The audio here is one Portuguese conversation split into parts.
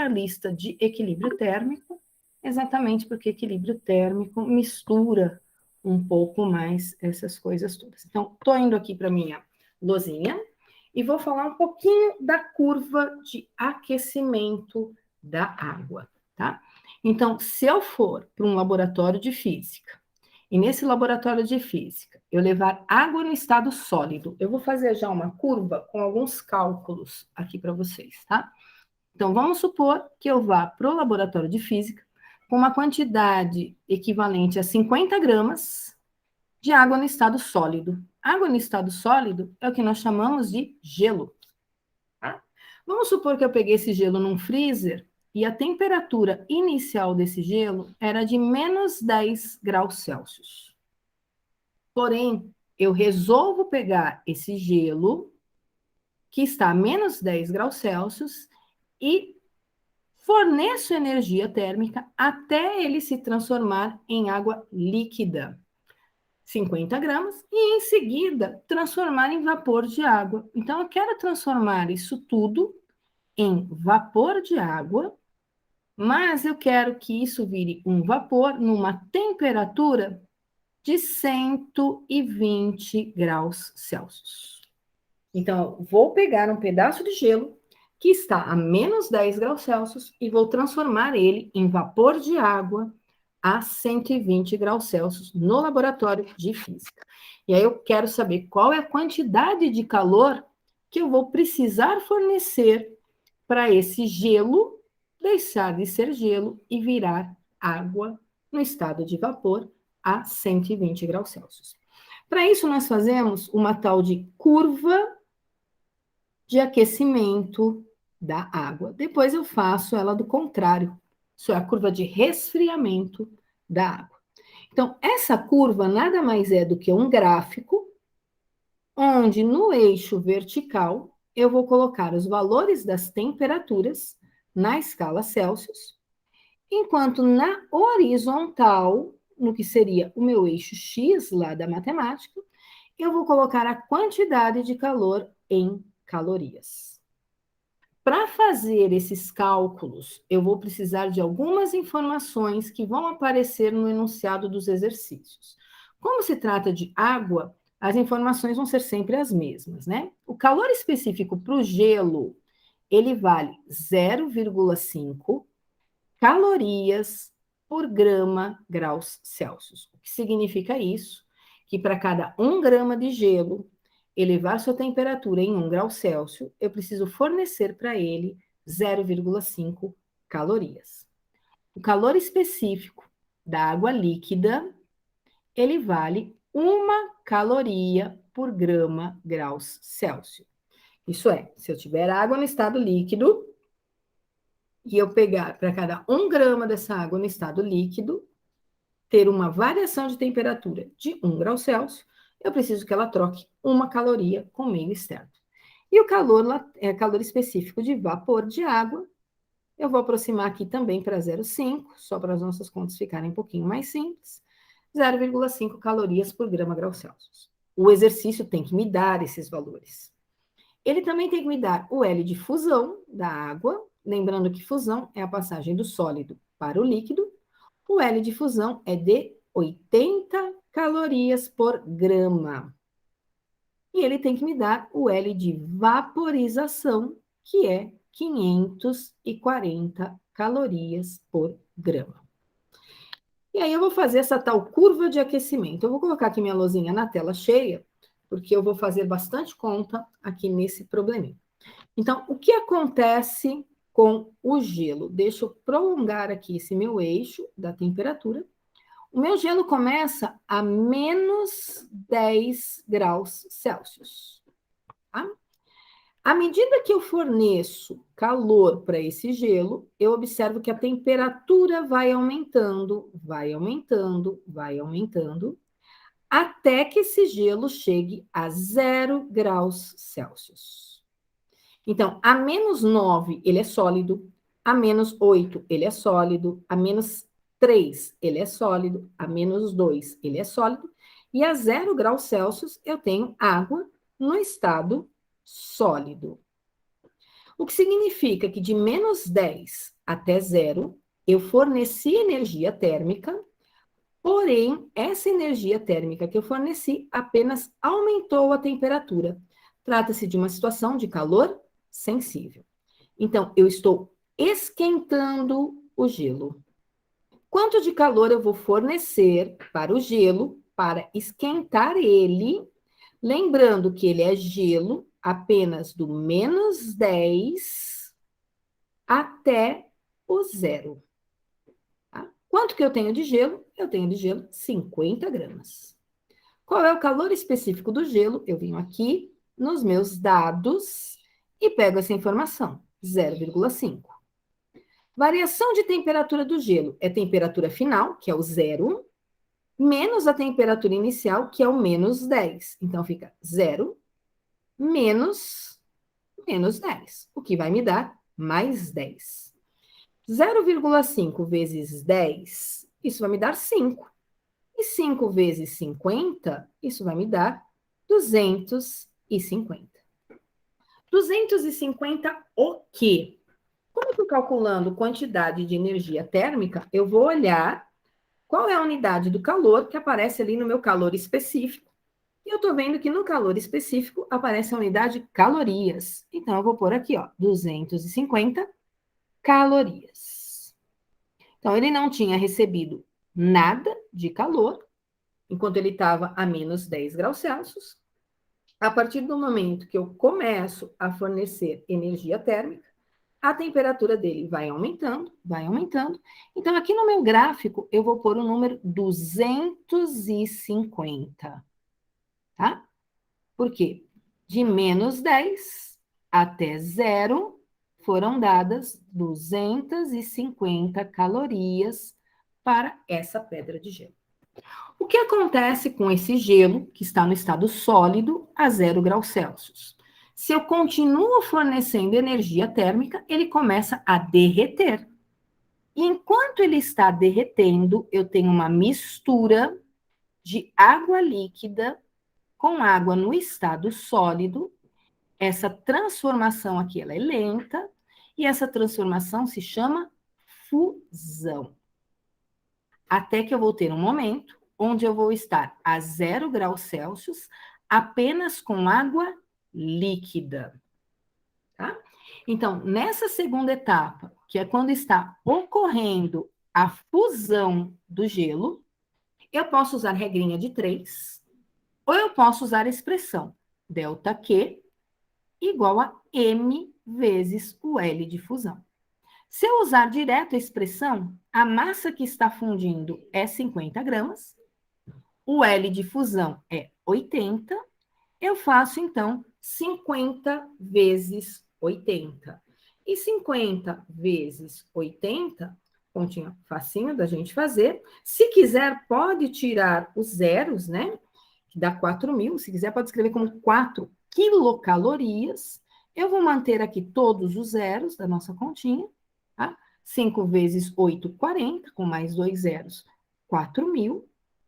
minha lista de equilíbrio térmico, exatamente porque equilíbrio térmico mistura um pouco mais essas coisas todas. Então, estou indo aqui para minha lousinha e vou falar um pouquinho da curva de aquecimento da água, tá? Então, se eu for para um laboratório de física, e nesse laboratório de física eu levar água no estado sólido, eu vou fazer já uma curva com alguns cálculos aqui para vocês, tá? Então, vamos supor que eu vá para o laboratório de física com uma quantidade equivalente a 50 gramas de água no estado sólido. Água no estado sólido é o que nós chamamos de gelo. Tá? Vamos supor que eu peguei esse gelo num freezer e a temperatura inicial desse gelo era de menos 10 graus Celsius. Porém, eu resolvo pegar esse gelo, que está a menos 10 graus Celsius, e forneço energia térmica até ele se transformar em água líquida, 50 gramas, e em seguida transformar em vapor de água. Então, eu quero transformar isso tudo em vapor de água, mas eu quero que isso vire um vapor numa temperatura de 120 graus Celsius. Então, vou pegar um pedaço de gelo que está a menos 10 graus Celsius e vou transformar ele em vapor de água a 120 graus Celsius no laboratório de física. E aí eu quero saber qual é a quantidade de calor que eu vou precisar fornecer para esse gelo deixar de ser gelo e virar água no estado de vapor a 120 graus Celsius. Para isso, nós fazemos uma tal de curva de aquecimento da água. Depois eu faço ela do contrário. Isso é a curva de resfriamento da água. Então, essa curva nada mais é do que um gráfico, onde no eixo vertical eu vou colocar os valores das temperaturas na escala Celsius, enquanto na horizontal, no que seria o meu eixo X lá da matemática, eu vou colocar a quantidade de calor em calorias. Para fazer esses cálculos, eu vou precisar de algumas informações que vão aparecer no enunciado dos exercícios. Como se trata de água, as informações vão ser sempre as mesmas, né? O calor específico para o gelo, ele vale 0,5 calorias por grama graus Celsius. O que significa isso? Que para cada 1 grama de gelo elevar sua temperatura em 1 grau Celsius, eu preciso fornecer para ele 0,5 calorias. O calor específico da água líquida, ele vale 1 caloria por grama graus Celsius. Isso é, se eu tiver água no estado líquido, e eu pegar para cada 1 grama dessa água no estado líquido, ter uma variação de temperatura de 1 grau Celsius, eu preciso que ela troque 1 caloria com meio externo. E o calor específico de vapor de água, eu vou aproximar aqui também para 0,5, só para as nossas contas ficarem um pouquinho mais simples, 0,5 calorias por grama grau Celsius. O exercício tem que me dar esses valores. Ele também tem que me dar o L de fusão da água, lembrando que fusão é a passagem do sólido para o líquido. O L de fusão é de 80 calorias por grama. E ele tem que me dar o L de vaporização, que é 540 calorias por grama. E aí eu vou fazer essa tal curva de aquecimento. Eu vou colocar aqui minha lousinha na tela cheia, porque eu vou fazer bastante conta aqui nesse probleminha. Então, o que acontece com o gelo? Deixa eu prolongar aqui esse meu eixo da temperatura. O meu gelo começa a menos 10 graus Celsius. Tá? À medida que eu forneço calor para esse gelo, eu observo que a temperatura vai aumentando, vai aumentando, vai aumentando, até que esse gelo chegue a 0 graus Celsius. Então, a menos 9, ele é sólido, a menos 8, ele é sólido, a menos 3, ele é sólido, a menos 2, ele é sólido, e a 0 graus Celsius eu tenho água no estado sólido. O que significa que de menos 10 até zero, eu forneci energia térmica, porém, essa energia térmica que eu forneci apenas aumentou a temperatura. Trata-se de uma situação de calor sensível. Então, eu estou esquentando o gelo. Quanto de calor eu vou fornecer para o gelo para esquentar ele? Lembrando que ele é gelo apenas do menos 10 até o zero. Tá? Quanto que eu tenho de gelo? Eu tenho de gelo 50 gramas. Qual é o calor específico do gelo? Eu venho aqui nos meus dados e pego essa informação, 0,5. Variação de temperatura do gelo é temperatura final, que é o zero, menos a temperatura inicial, que é o menos 10. Então, fica 0 menos 10, o que vai me dar mais 10. 0,5 vezes 10, isso vai me dar 5. E 5 vezes 50, isso vai me dar 250. 250 o quê? Como eu estou calculando quantidade de energia térmica, eu vou olhar qual é a unidade do calor que aparece ali no meu calor específico. E eu estou vendo que no calor específico aparece a unidade calorias. Então, eu vou pôr aqui, ó, 250 calorias. Então, ele não tinha recebido nada de calor, enquanto ele estava a menos 10 graus Celsius. A partir do momento que eu começo a fornecer energia térmica, a temperatura dele vai aumentando, vai aumentando. Então, aqui no meu gráfico, eu vou pôr o número 250, tá? Por quê? De menos 10 até zero, foram dadas 250 calorias para essa pedra de gelo. O que acontece com esse gelo, que está no estado sólido, a 0 graus Celsius? Se eu continuo fornecendo energia térmica, ele começa a derreter. E enquanto ele está derretendo, eu tenho uma mistura de água líquida com água no estado sólido. Essa transformação aqui, ela é lenta, e essa transformação se chama fusão. Até que eu vou ter um momento onde eu vou estar a 0 graus Celsius apenas com água líquida. Tá? Então, nessa segunda etapa, que é quando está ocorrendo a fusão do gelo, eu posso usar regrinha de 3, ou eu posso usar a expressão ΔQ igual a M vezes o L de fusão. Se eu usar direto a expressão, a massa que está fundindo é 50 gramas, o L de fusão é 80, eu faço, então, 50 vezes 80. E 50 vezes 80, continha facinho da gente fazer. Se quiser, pode tirar os zeros, né? Que dá 4.000. Se quiser, pode escrever como 4 quilocalorias. Eu vou manter aqui todos os zeros da nossa continha, tá? 5 vezes 8, 40, com mais 2 zeros, 4.000.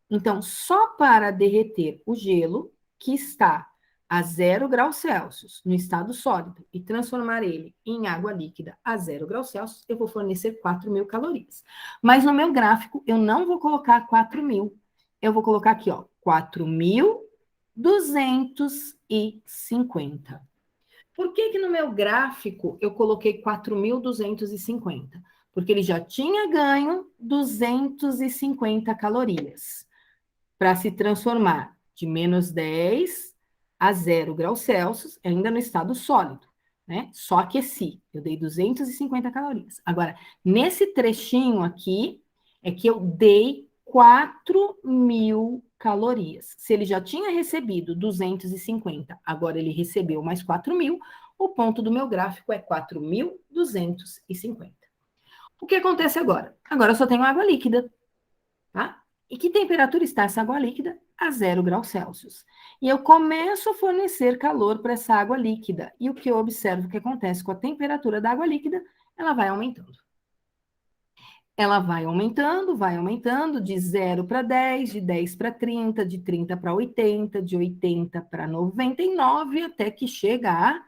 Então, só para derreter o gelo, que está a 0 graus Celsius, no estado sólido, e transformar ele em água líquida a 0 graus Celsius, eu vou fornecer 4.000 calorias. Mas no meu gráfico, eu não vou colocar 4.000. Eu vou colocar aqui, ó, 4.250. Por que no meu gráfico eu coloquei 4.250? Porque ele já tinha ganho 250 calorias para se transformar de menos 10 a 0 graus Celsius, ainda no estado sólido, né? Só aqueci, eu dei 250 calorias. Agora, nesse trechinho aqui, é que eu dei 4.000 calorias. Se ele já tinha recebido 250, agora ele recebeu mais 4.000, o ponto do meu gráfico é 4.250. O que acontece agora? Agora eu só tenho água líquida, tá? E que temperatura está essa água líquida? A 0 graus Celsius. E eu começo a fornecer calor para essa água líquida. E o que eu observo que acontece com a temperatura da água líquida? Ela vai aumentando. Ela vai aumentando de 0 para 10, de 10 para 30, de 30 para 80, de 80 para 99, até que chega a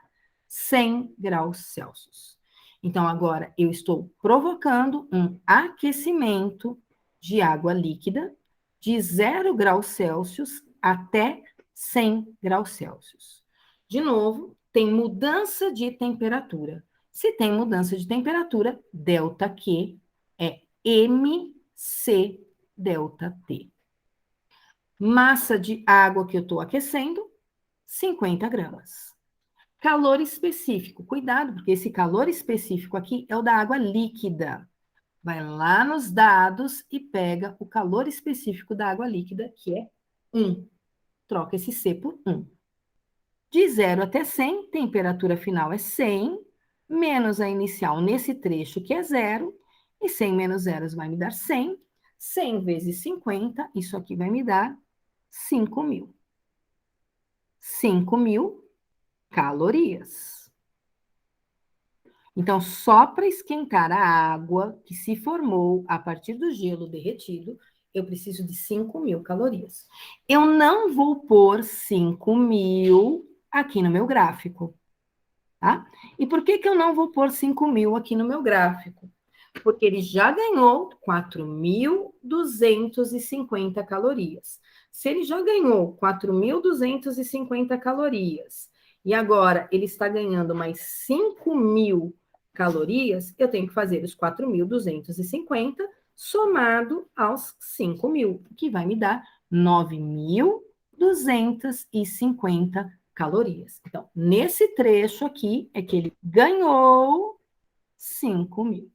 100 graus Celsius. Então, agora eu estou provocando um aquecimento de água líquida de 0 graus Celsius até 100 graus Celsius. De novo, tem mudança de temperatura. Se tem mudança de temperatura, ΔQ é MC ΔT. Massa de água que eu estou aquecendo, 50 gramas. Calor específico, cuidado, porque esse calor específico aqui é o da água líquida. Vai lá nos dados e pega o calor específico da água líquida, que é 1. Troca esse C por 1. De 0 até 100, temperatura final é 100, menos a inicial nesse trecho, que é 0, e 100 menos 0 vai me dar 100. 100 vezes 50, isso aqui vai me dar 5.000. 5.000 calorias. Então, só para esquentar a água que se formou a partir do gelo derretido, eu preciso de 5.000 calorias. Eu não vou pôr 5.000 aqui no meu gráfico, tá? E por que eu não vou pôr 5.000 aqui no meu gráfico? Porque ele já ganhou 4.250 calorias. Se ele já ganhou 4.250 calorias e agora ele está ganhando mais 5.000 calorias, eu tenho que fazer os 4.250 somado aos 5.000, que vai me dar 9.250 calorias. Então, nesse trecho aqui é que ele ganhou 5.000.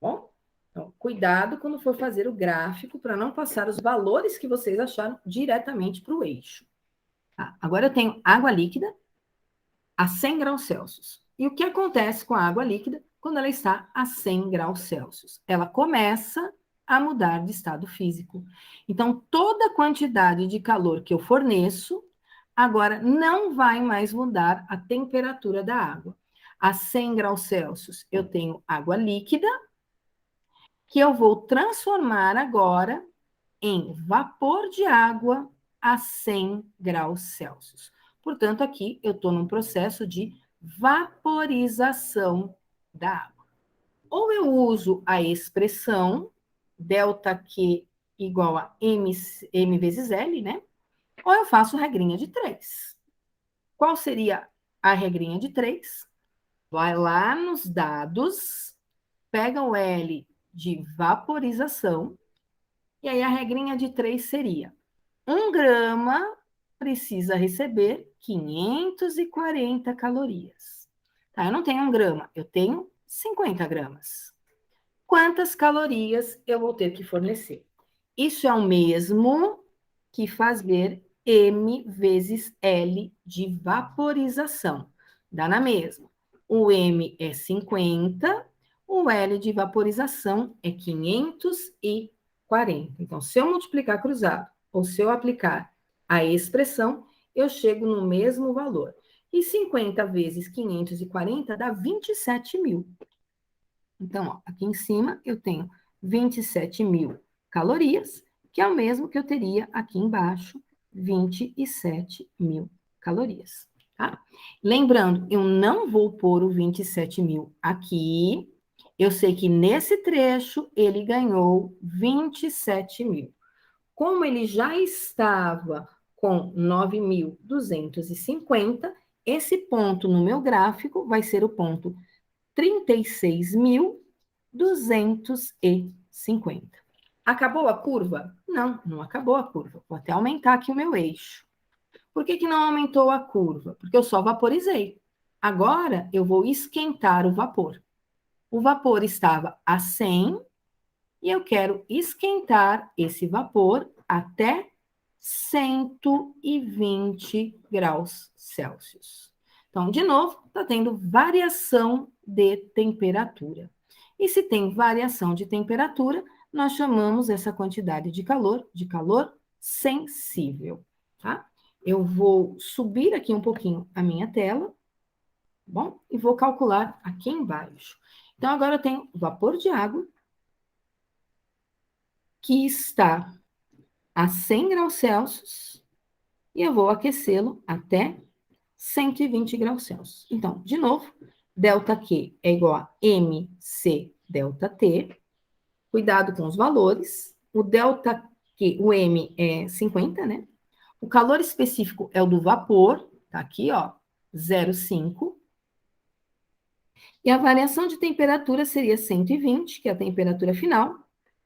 Bom, então, cuidado quando for fazer o gráfico para não passar os valores que vocês acharam diretamente para o eixo. Tá, agora eu tenho água líquida a 100 graus Celsius. E o que acontece com a água líquida quando ela está a 100 graus Celsius? Ela começa a mudar de estado físico. Então, toda a quantidade de calor que eu forneço, agora não vai mais mudar a temperatura da água. A 100 graus Celsius, eu tenho água líquida, que eu vou transformar agora em vapor de água a 100 graus Celsius. Portanto, aqui eu estou num processo de vaporização da água. Ou eu uso a expressão ΔQ igual a M vezes L, né? Ou eu faço regrinha de 3. Qual seria a regrinha de 3? Vai lá nos dados, pega o L de vaporização, e aí a regrinha de 3 seria: 1 grama precisa receber 540 calorias. Tá, eu não tenho 1 grama, eu tenho 50 gramas. Quantas calorias eu vou ter que fornecer? Isso é o mesmo que fazer M vezes L de vaporização. Dá na mesma. O M é 50, o L de vaporização é 540. Então, se eu multiplicar cruzado, ou se eu aplicar a expressão, eu chego no mesmo valor. E 50 vezes 540 dá 27.000. Então, ó, aqui em cima eu tenho 27.000 calorias, que é o mesmo que eu teria aqui embaixo, 27.000 calorias. Tá? Lembrando, eu não vou pôr o 27.000 aqui. Eu sei que nesse trecho ele ganhou 27.000. Como ele já estava com 9.250, esse ponto no meu gráfico vai ser o ponto 36.250. Acabou a curva? Não, não acabou a curva. Vou até aumentar aqui o meu eixo. Por que não aumentou a curva? Porque eu só vaporizei. Agora eu vou esquentar o vapor. O vapor estava a 100 e eu quero esquentar esse vapor até 120 graus Celsius. Então, de novo, está tendo variação de temperatura. E se tem variação de temperatura, nós chamamos essa quantidade de calor sensível, tá? Eu vou subir aqui um pouquinho a minha tela, bom? E vou calcular aqui embaixo. Então, agora eu tenho vapor de água, que está a 100 graus Celsius, e eu vou aquecê-lo até 120 graus Celsius. Então, de novo, ΔQ é igual a MC ΔT. Cuidado com os valores. O ΔQ, o M é 50, né? O calor específico é o do vapor, tá aqui, ó, 0,5. E a variação de temperatura seria 120, que é a temperatura final,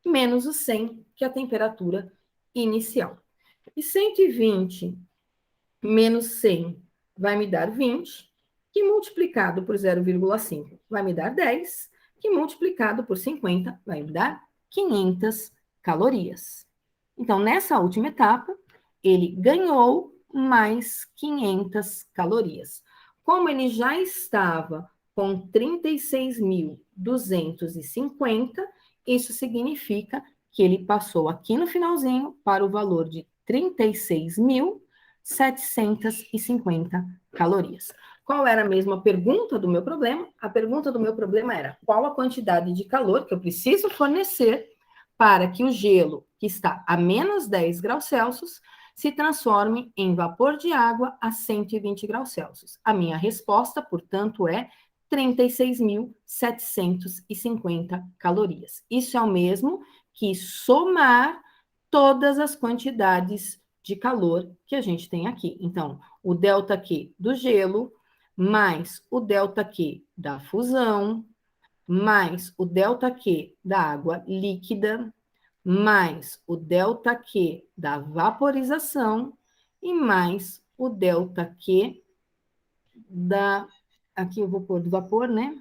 menos o 100, que é a temperatura inicial. E 120 menos 100 vai me dar 20, que multiplicado por 0,5 vai me dar 10, que multiplicado por 50 vai me dar 500 calorias. Então, nessa última etapa, ele ganhou mais 500 calorias. Como ele já estava com 36.250, isso significa que ele passou aqui no finalzinho para o valor de 36.750 calorias. Qual era a mesma pergunta do meu problema? A pergunta do meu problema era: qual a quantidade de calor que eu preciso fornecer para que o gelo, que está a menos 10 graus Celsius, se transforme em vapor de água a 120 graus Celsius? A minha resposta, portanto, é 36.750 calorias. Isso é o mesmo que somar todas as quantidades de calor que a gente tem aqui. Então, o ΔQ do gelo, mais o ΔQ da fusão, mais o ΔQ da água líquida, mais o ΔQ da vaporização e mais o ΔQ da... Aqui eu vou pôr do vapor, né?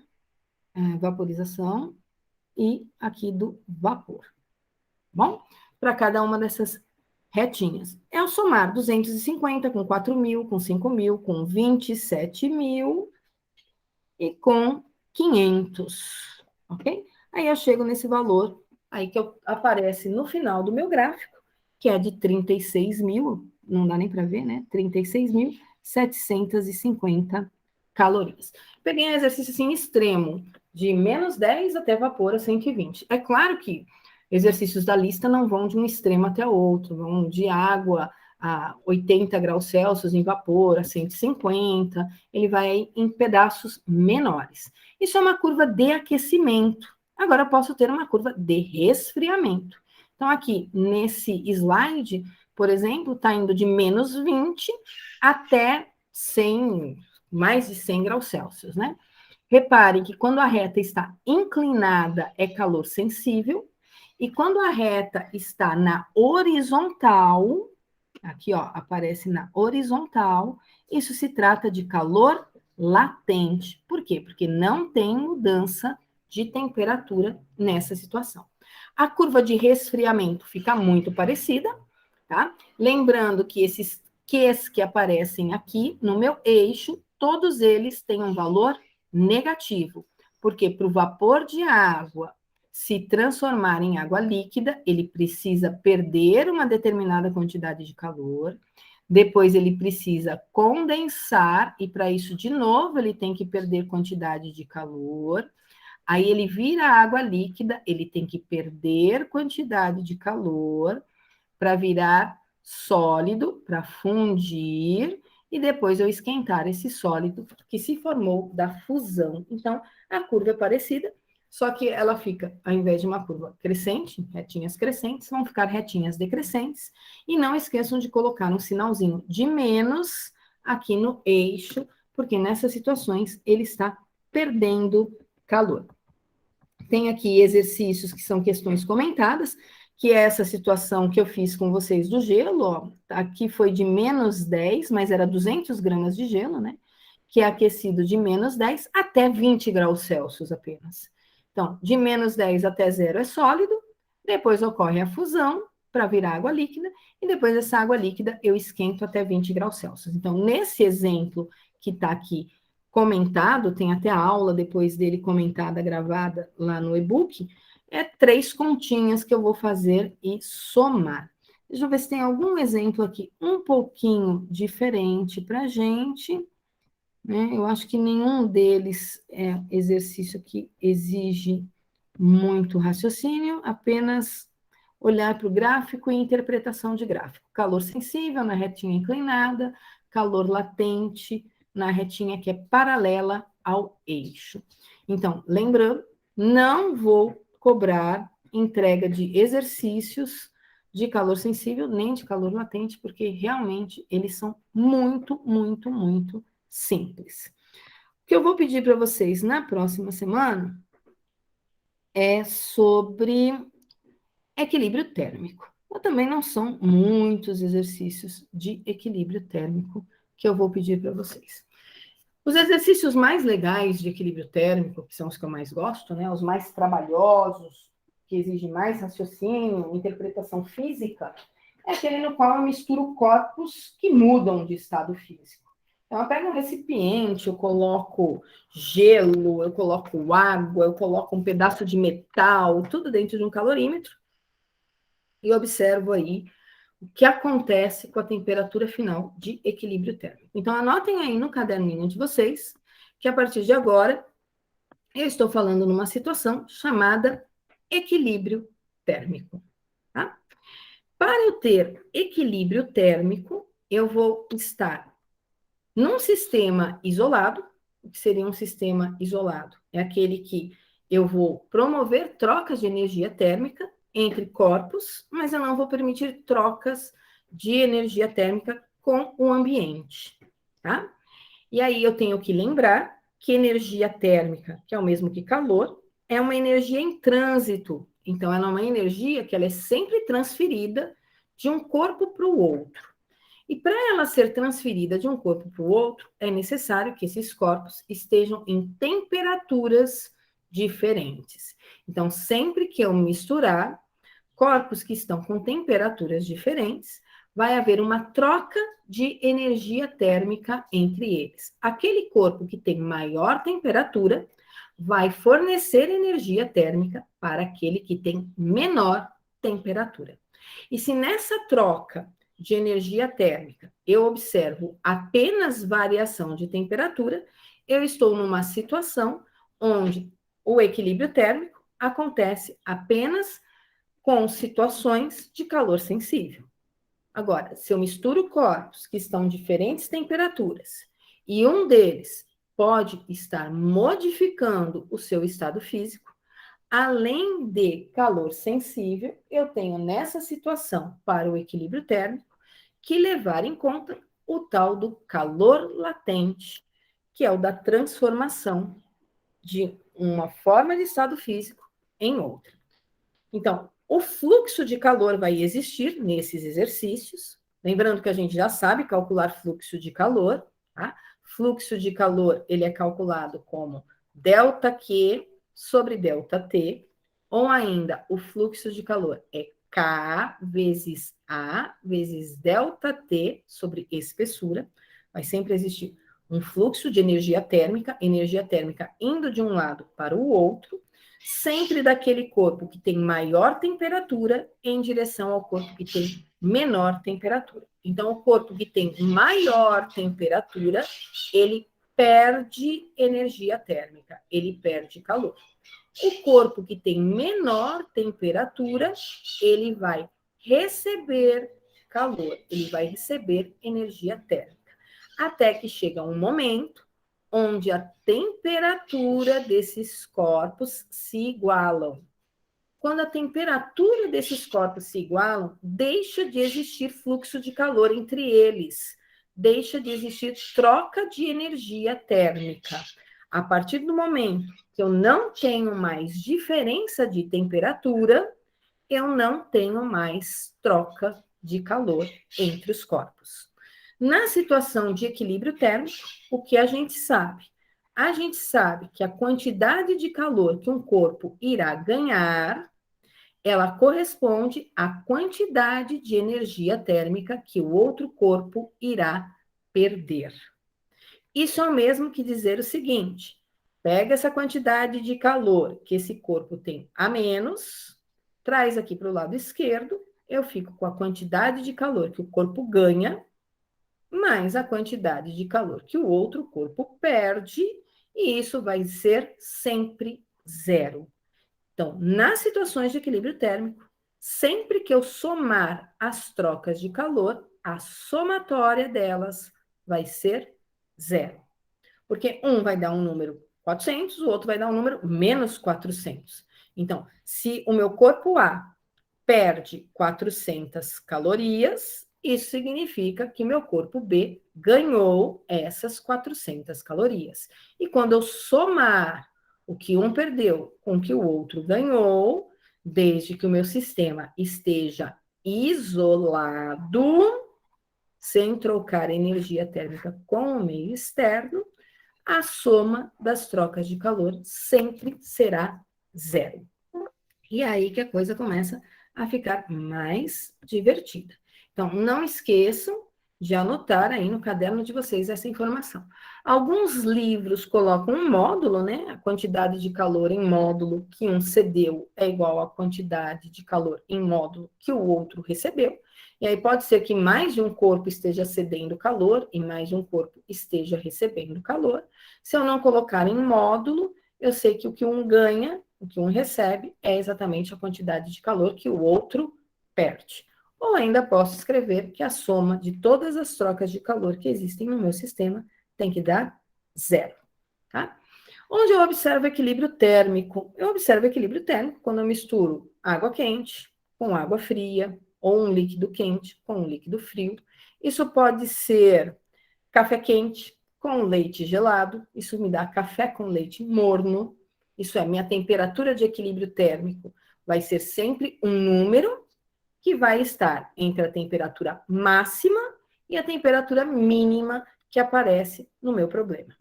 Vaporização e aqui do vapor. Bom? Para cada uma dessas retinhas. É o somar 250 com 4.000, com 5.000, com 27.000 e com 500, ok? Aí eu chego nesse valor aí que aparece no final do meu gráfico, que é de 36.000, não dá nem para ver, né? 36.750 calorias. Peguei um exercício assim extremo, de menos 10 até vapor a 120. É claro que exercícios da lista não vão de um extremo até o outro, vão de água a 80 graus Celsius em vapor, a 150, ele vai em pedaços menores. Isso é uma curva de aquecimento. Agora eu posso ter uma curva de resfriamento. Então, aqui nesse slide, por exemplo, está indo de menos 20 até 100, mais de 100 graus Celsius, né? Reparem que quando a reta está inclinada é calor sensível, e quando a reta está na horizontal, aqui ó, aparece na horizontal, isso se trata de calor latente. Por quê? Porque não tem mudança de temperatura nessa situação. A curva de resfriamento fica muito parecida, tá? Lembrando que esses Qs que aparecem aqui no meu eixo, todos eles têm um valor negativo, porque para o vapor de água se transformar em água líquida, ele precisa perder uma determinada quantidade de calor, depois ele precisa condensar, e para isso, de novo, ele tem que perder quantidade de calor. Aí ele vira água líquida, ele tem que perder quantidade de calor para virar sólido, para fundir, e depois eu esquentar esse sólido que se formou da fusão. Então, a curva é parecida, só que ela fica, ao invés de uma curva crescente, retinhas crescentes, vão ficar retinhas decrescentes. E não esqueçam de colocar um sinalzinho de menos aqui no eixo, porque nessas situações ele está perdendo calor. Tem aqui exercícios que são questões comentadas, que é essa situação que eu fiz com vocês do gelo, ó. Aqui foi de menos 10, mas era 200 gramas de gelo, né? Que é aquecido de menos 10 até 20 graus Celsius apenas. Então, de menos 10 até zero é sólido, depois ocorre a fusão para virar água líquida, e depois dessa água líquida eu esquento até 20 graus Celsius. Então, nesse exemplo que está aqui comentado, tem até a aula depois dele comentada, gravada lá no e-book, é 3 continhas que eu vou fazer e somar. Deixa eu ver se tem algum exemplo aqui um pouquinho diferente para a gente, né? Eu acho que nenhum deles é exercício que exige muito raciocínio, apenas olhar para o gráfico e interpretação de gráfico. Calor sensível na retinha inclinada, calor latente na retinha que é paralela ao eixo. Então, lembrando, não vou cobrar entrega de exercícios de calor sensível nem de calor latente, porque realmente eles são muito, muito, muito simples. O que eu vou pedir para vocês na próxima semana é sobre equilíbrio térmico. Mas também não são muitos exercícios de equilíbrio térmico que eu vou pedir para vocês. Os exercícios mais legais de equilíbrio térmico, que são os que eu mais gosto, né, os mais trabalhosos, que exigem mais raciocínio, interpretação física, é aquele no qual eu misturo corpos que mudam de estado físico. Então, eu pego um recipiente, eu coloco gelo, eu coloco água, eu coloco um pedaço de metal, tudo dentro de um calorímetro, e observo aí o que acontece com a temperatura final de equilíbrio térmico. Então, anotem aí no caderninho de vocês que a partir de agora eu estou falando numa situação chamada equilíbrio térmico. Tá? Para eu ter equilíbrio térmico, eu vou estar num sistema isolado. O que seria um sistema isolado? É aquele que eu vou promover trocas de energia térmica entre corpos, mas eu não vou permitir trocas de energia térmica com o ambiente, tá? E aí eu tenho que lembrar que energia térmica, que é o mesmo que calor, é uma energia em trânsito. Então, ela é uma energia que ela é sempre transferida de um corpo para o outro. E para ela ser transferida de um corpo para o outro, é necessário que esses corpos estejam em temperaturas diferentes. Então, sempre que eu misturar corpos que estão com temperaturas diferentes, vai haver uma troca de energia térmica entre eles. Aquele corpo que tem maior temperatura vai fornecer energia térmica para aquele que tem menor temperatura. E se nessa troca de energia térmica eu observo apenas variação de temperatura, eu estou numa situação onde o equilíbrio térmico acontece apenas com situações de calor sensível. Agora, se eu misturo corpos que estão em diferentes temperaturas e um deles pode estar modificando o seu estado físico, além de calor sensível, eu tenho nessa situação, para o equilíbrio térmico, que levar em conta o tal do calor latente, que é o da transformação de uma forma de estado físico em outra. Então, o fluxo de calor vai existir nesses exercícios. Lembrando que a gente já sabe calcular fluxo de calor, tá? Fluxo de calor, ele é calculado como ΔQ sobre ΔT, ou ainda o fluxo de calor é K vezes A vezes ΔT sobre espessura. Vai sempre existir um fluxo de energia térmica indo de um lado para o outro, sempre daquele corpo que tem maior temperatura em direção ao corpo que tem menor temperatura. Então, o corpo que tem maior temperatura, ele perde energia térmica, ele perde calor. O corpo que tem menor temperatura, ele vai receber calor, ele vai receber energia térmica. Até que chega um momento onde a temperatura desses corpos se igualam. Quando a temperatura desses corpos se igualam, deixa de existir fluxo de calor entre eles, deixa de existir troca de energia térmica. A partir do momento que eu não tenho mais diferença de temperatura, eu não tenho mais troca de calor entre os corpos. Na situação de equilíbrio térmico, o que a gente sabe? A gente sabe que a quantidade de calor que um corpo irá ganhar, ela corresponde à quantidade de energia térmica que o outro corpo irá perder. Isso é o mesmo que dizer o seguinte: pega essa quantidade de calor que esse corpo tem a menos, traz aqui para o lado esquerdo, eu fico com a quantidade de calor que o corpo ganha, mais a quantidade de calor que o outro corpo perde, e isso vai ser sempre zero. Então, nas situações de equilíbrio térmico, sempre que eu somar as trocas de calor, a somatória delas vai ser zero. Porque um vai dar um número 400, o outro vai dar um número menos 400. Então, se o meu corpo A perde 400 calorias, isso significa que meu corpo B ganhou essas 400 calorias. E quando eu somar o que um perdeu com o que o outro ganhou, desde que o meu sistema esteja isolado, sem trocar energia térmica com o meio externo, a soma das trocas de calor sempre será zero. E aí que a coisa começa a ficar mais divertida. Então, não esqueçam de anotar aí no caderno de vocês essa informação. Alguns livros colocam um módulo, né? A quantidade de calor em módulo que um cedeu é igual à quantidade de calor em módulo que o outro recebeu. E aí pode ser que mais de um corpo esteja cedendo calor e mais de um corpo esteja recebendo calor. Se eu não colocar em módulo, eu sei que o que um ganha, o que um recebe, é exatamente a quantidade de calor que o outro perde. Ou ainda posso escrever que a soma de todas as trocas de calor que existem no meu sistema tem que dar zero, tá? Onde eu observo equilíbrio térmico? Eu observo equilíbrio térmico quando eu misturo água quente com água fria, ou um líquido quente com um líquido frio. Isso pode ser café quente com leite gelado, isso me dá café com leite morno, isso é, minha temperatura de equilíbrio térmico vai ser sempre um número que vai estar entre a temperatura máxima e a temperatura mínima que aparece no meu problema.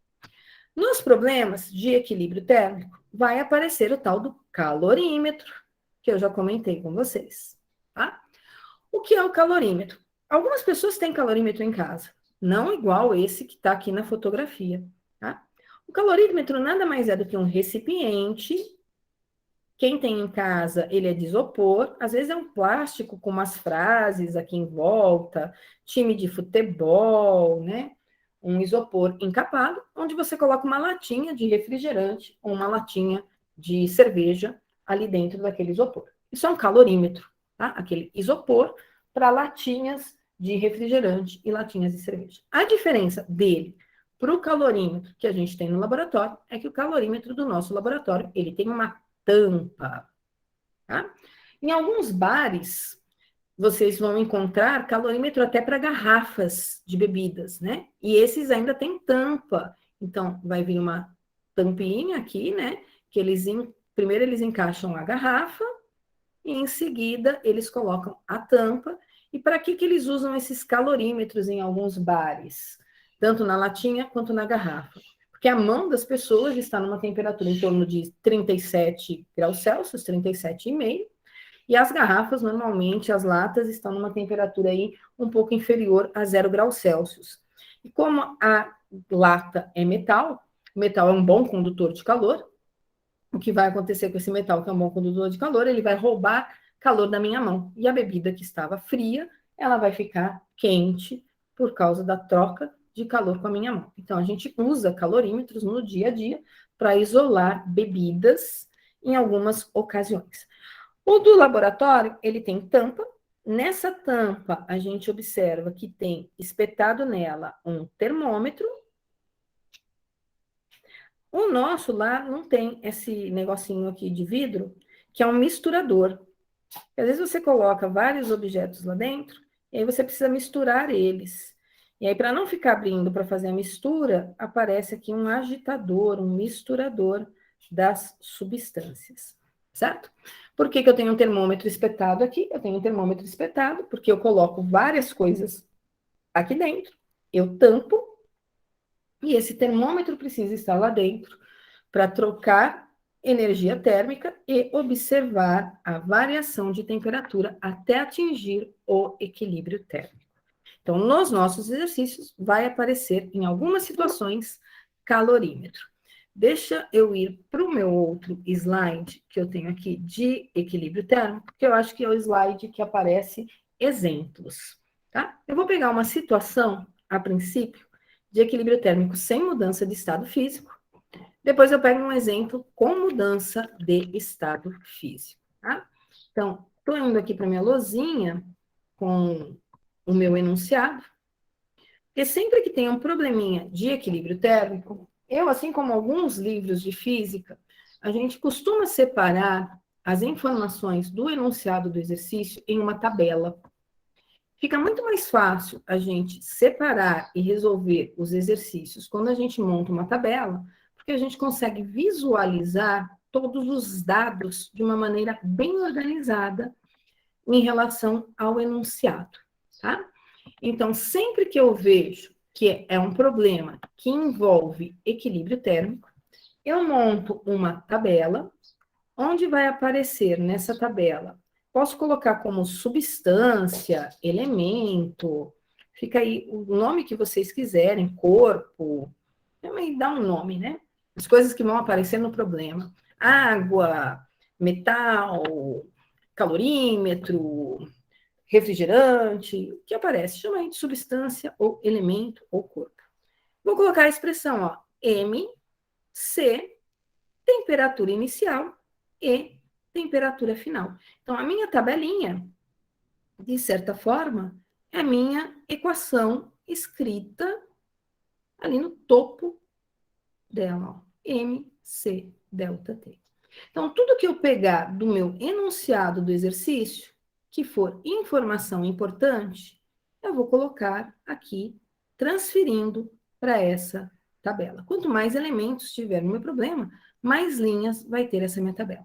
Nos problemas de equilíbrio térmico, vai aparecer o tal do calorímetro, que eu já comentei com vocês, tá? O que é o calorímetro? Algumas pessoas têm calorímetro em casa, não igual esse que está aqui na fotografia, tá? O calorímetro nada mais é do que um recipiente. Quem tem em casa, ele é de isopor, às vezes é um plástico com umas frases aqui em volta, time de futebol, né? Um isopor encapado, onde você coloca uma latinha de refrigerante ou uma latinha de cerveja ali dentro daquele isopor. Isso é um calorímetro, tá? Aquele isopor para latinhas de refrigerante e latinhas de cerveja. A diferença dele para o calorímetro que a gente tem no laboratório é que o calorímetro do nosso laboratório, ele tem uma tampa, tá? Em alguns bares, vocês vão encontrar calorímetro até para garrafas de bebidas, né? E esses ainda têm tampa. Então, vai vir uma tampinha aqui, né? Que primeiro eles encaixam a garrafa e em seguida eles colocam a tampa. E para que eles usam esses calorímetros em alguns bares? Tanto na latinha quanto na garrafa. Porque a mão das pessoas está numa temperatura em torno de 37 graus Celsius, 37,5, e as garrafas, normalmente, as latas, estão numa temperatura aí um pouco inferior a 0 graus Celsius. E como a lata é metal, o metal é um bom condutor de calor, o que vai acontecer com esse metal, que é um bom condutor de calor, ele vai roubar calor da minha mão. E a bebida que estava fria, ela vai ficar quente por causa da troca de calor com a minha mão. Então, a gente usa calorímetros no dia a dia para isolar bebidas em algumas ocasiões. O do laboratório, ele tem tampa. Nessa tampa, a gente observa que tem espetado nela um termômetro. O nosso lá não tem esse negocinho aqui de vidro, que é um misturador. Às vezes você coloca vários objetos lá dentro, e aí você precisa misturar eles. E aí, para não ficar abrindo para fazer a mistura, aparece aqui um agitador, um misturador das substâncias, certo? Por que eu tenho um termômetro espetado aqui? Eu tenho um termômetro espetado porque eu coloco várias coisas aqui dentro, eu tampo, e esse termômetro precisa estar lá dentro para trocar energia térmica e observar a variação de temperatura até atingir o equilíbrio térmico. Então, nos nossos exercícios, vai aparecer, em algumas situações, calorímetro. Deixa eu ir para o meu outro slide, que eu tenho aqui de equilíbrio térmico, que eu acho que é o slide que aparece exemplos, tá? Eu vou pegar uma situação, a princípio, de equilíbrio térmico sem mudança de estado físico. Depois eu pego um exemplo com mudança de estado físico, tá? Então, estou indo aqui para minha lousinha com o meu enunciado. Porque sempre que tem um probleminha de equilíbrio térmico, eu, assim como alguns livros de física, a gente costuma separar as informações do enunciado do exercício em uma tabela. Fica muito mais fácil a gente separar e resolver os exercícios quando a gente monta uma tabela, porque a gente consegue visualizar todos os dados de uma maneira bem organizada em relação ao enunciado, tá? Então, sempre que eu vejo que é um problema que envolve equilíbrio térmico, eu monto uma tabela, onde vai aparecer nessa tabela. Posso colocar como substância, elemento, fica aí o nome que vocês quiserem, corpo, também dá um nome, né? As coisas que vão aparecer no problema. Água, metal, calorímetro, refrigerante, o que aparece? Chama aí de substância ou elemento ou corpo. Vou colocar a expressão, ó, M, C, temperatura inicial e temperatura final. Então, a minha tabelinha, de certa forma, é a minha equação escrita ali no topo dela, ó, MC delta T. Então, tudo que eu pegar do meu enunciado do exercício, que for informação importante, eu vou colocar aqui, transferindo para essa tabela. Quanto mais elementos tiver no meu problema, mais linhas vai ter essa minha tabela.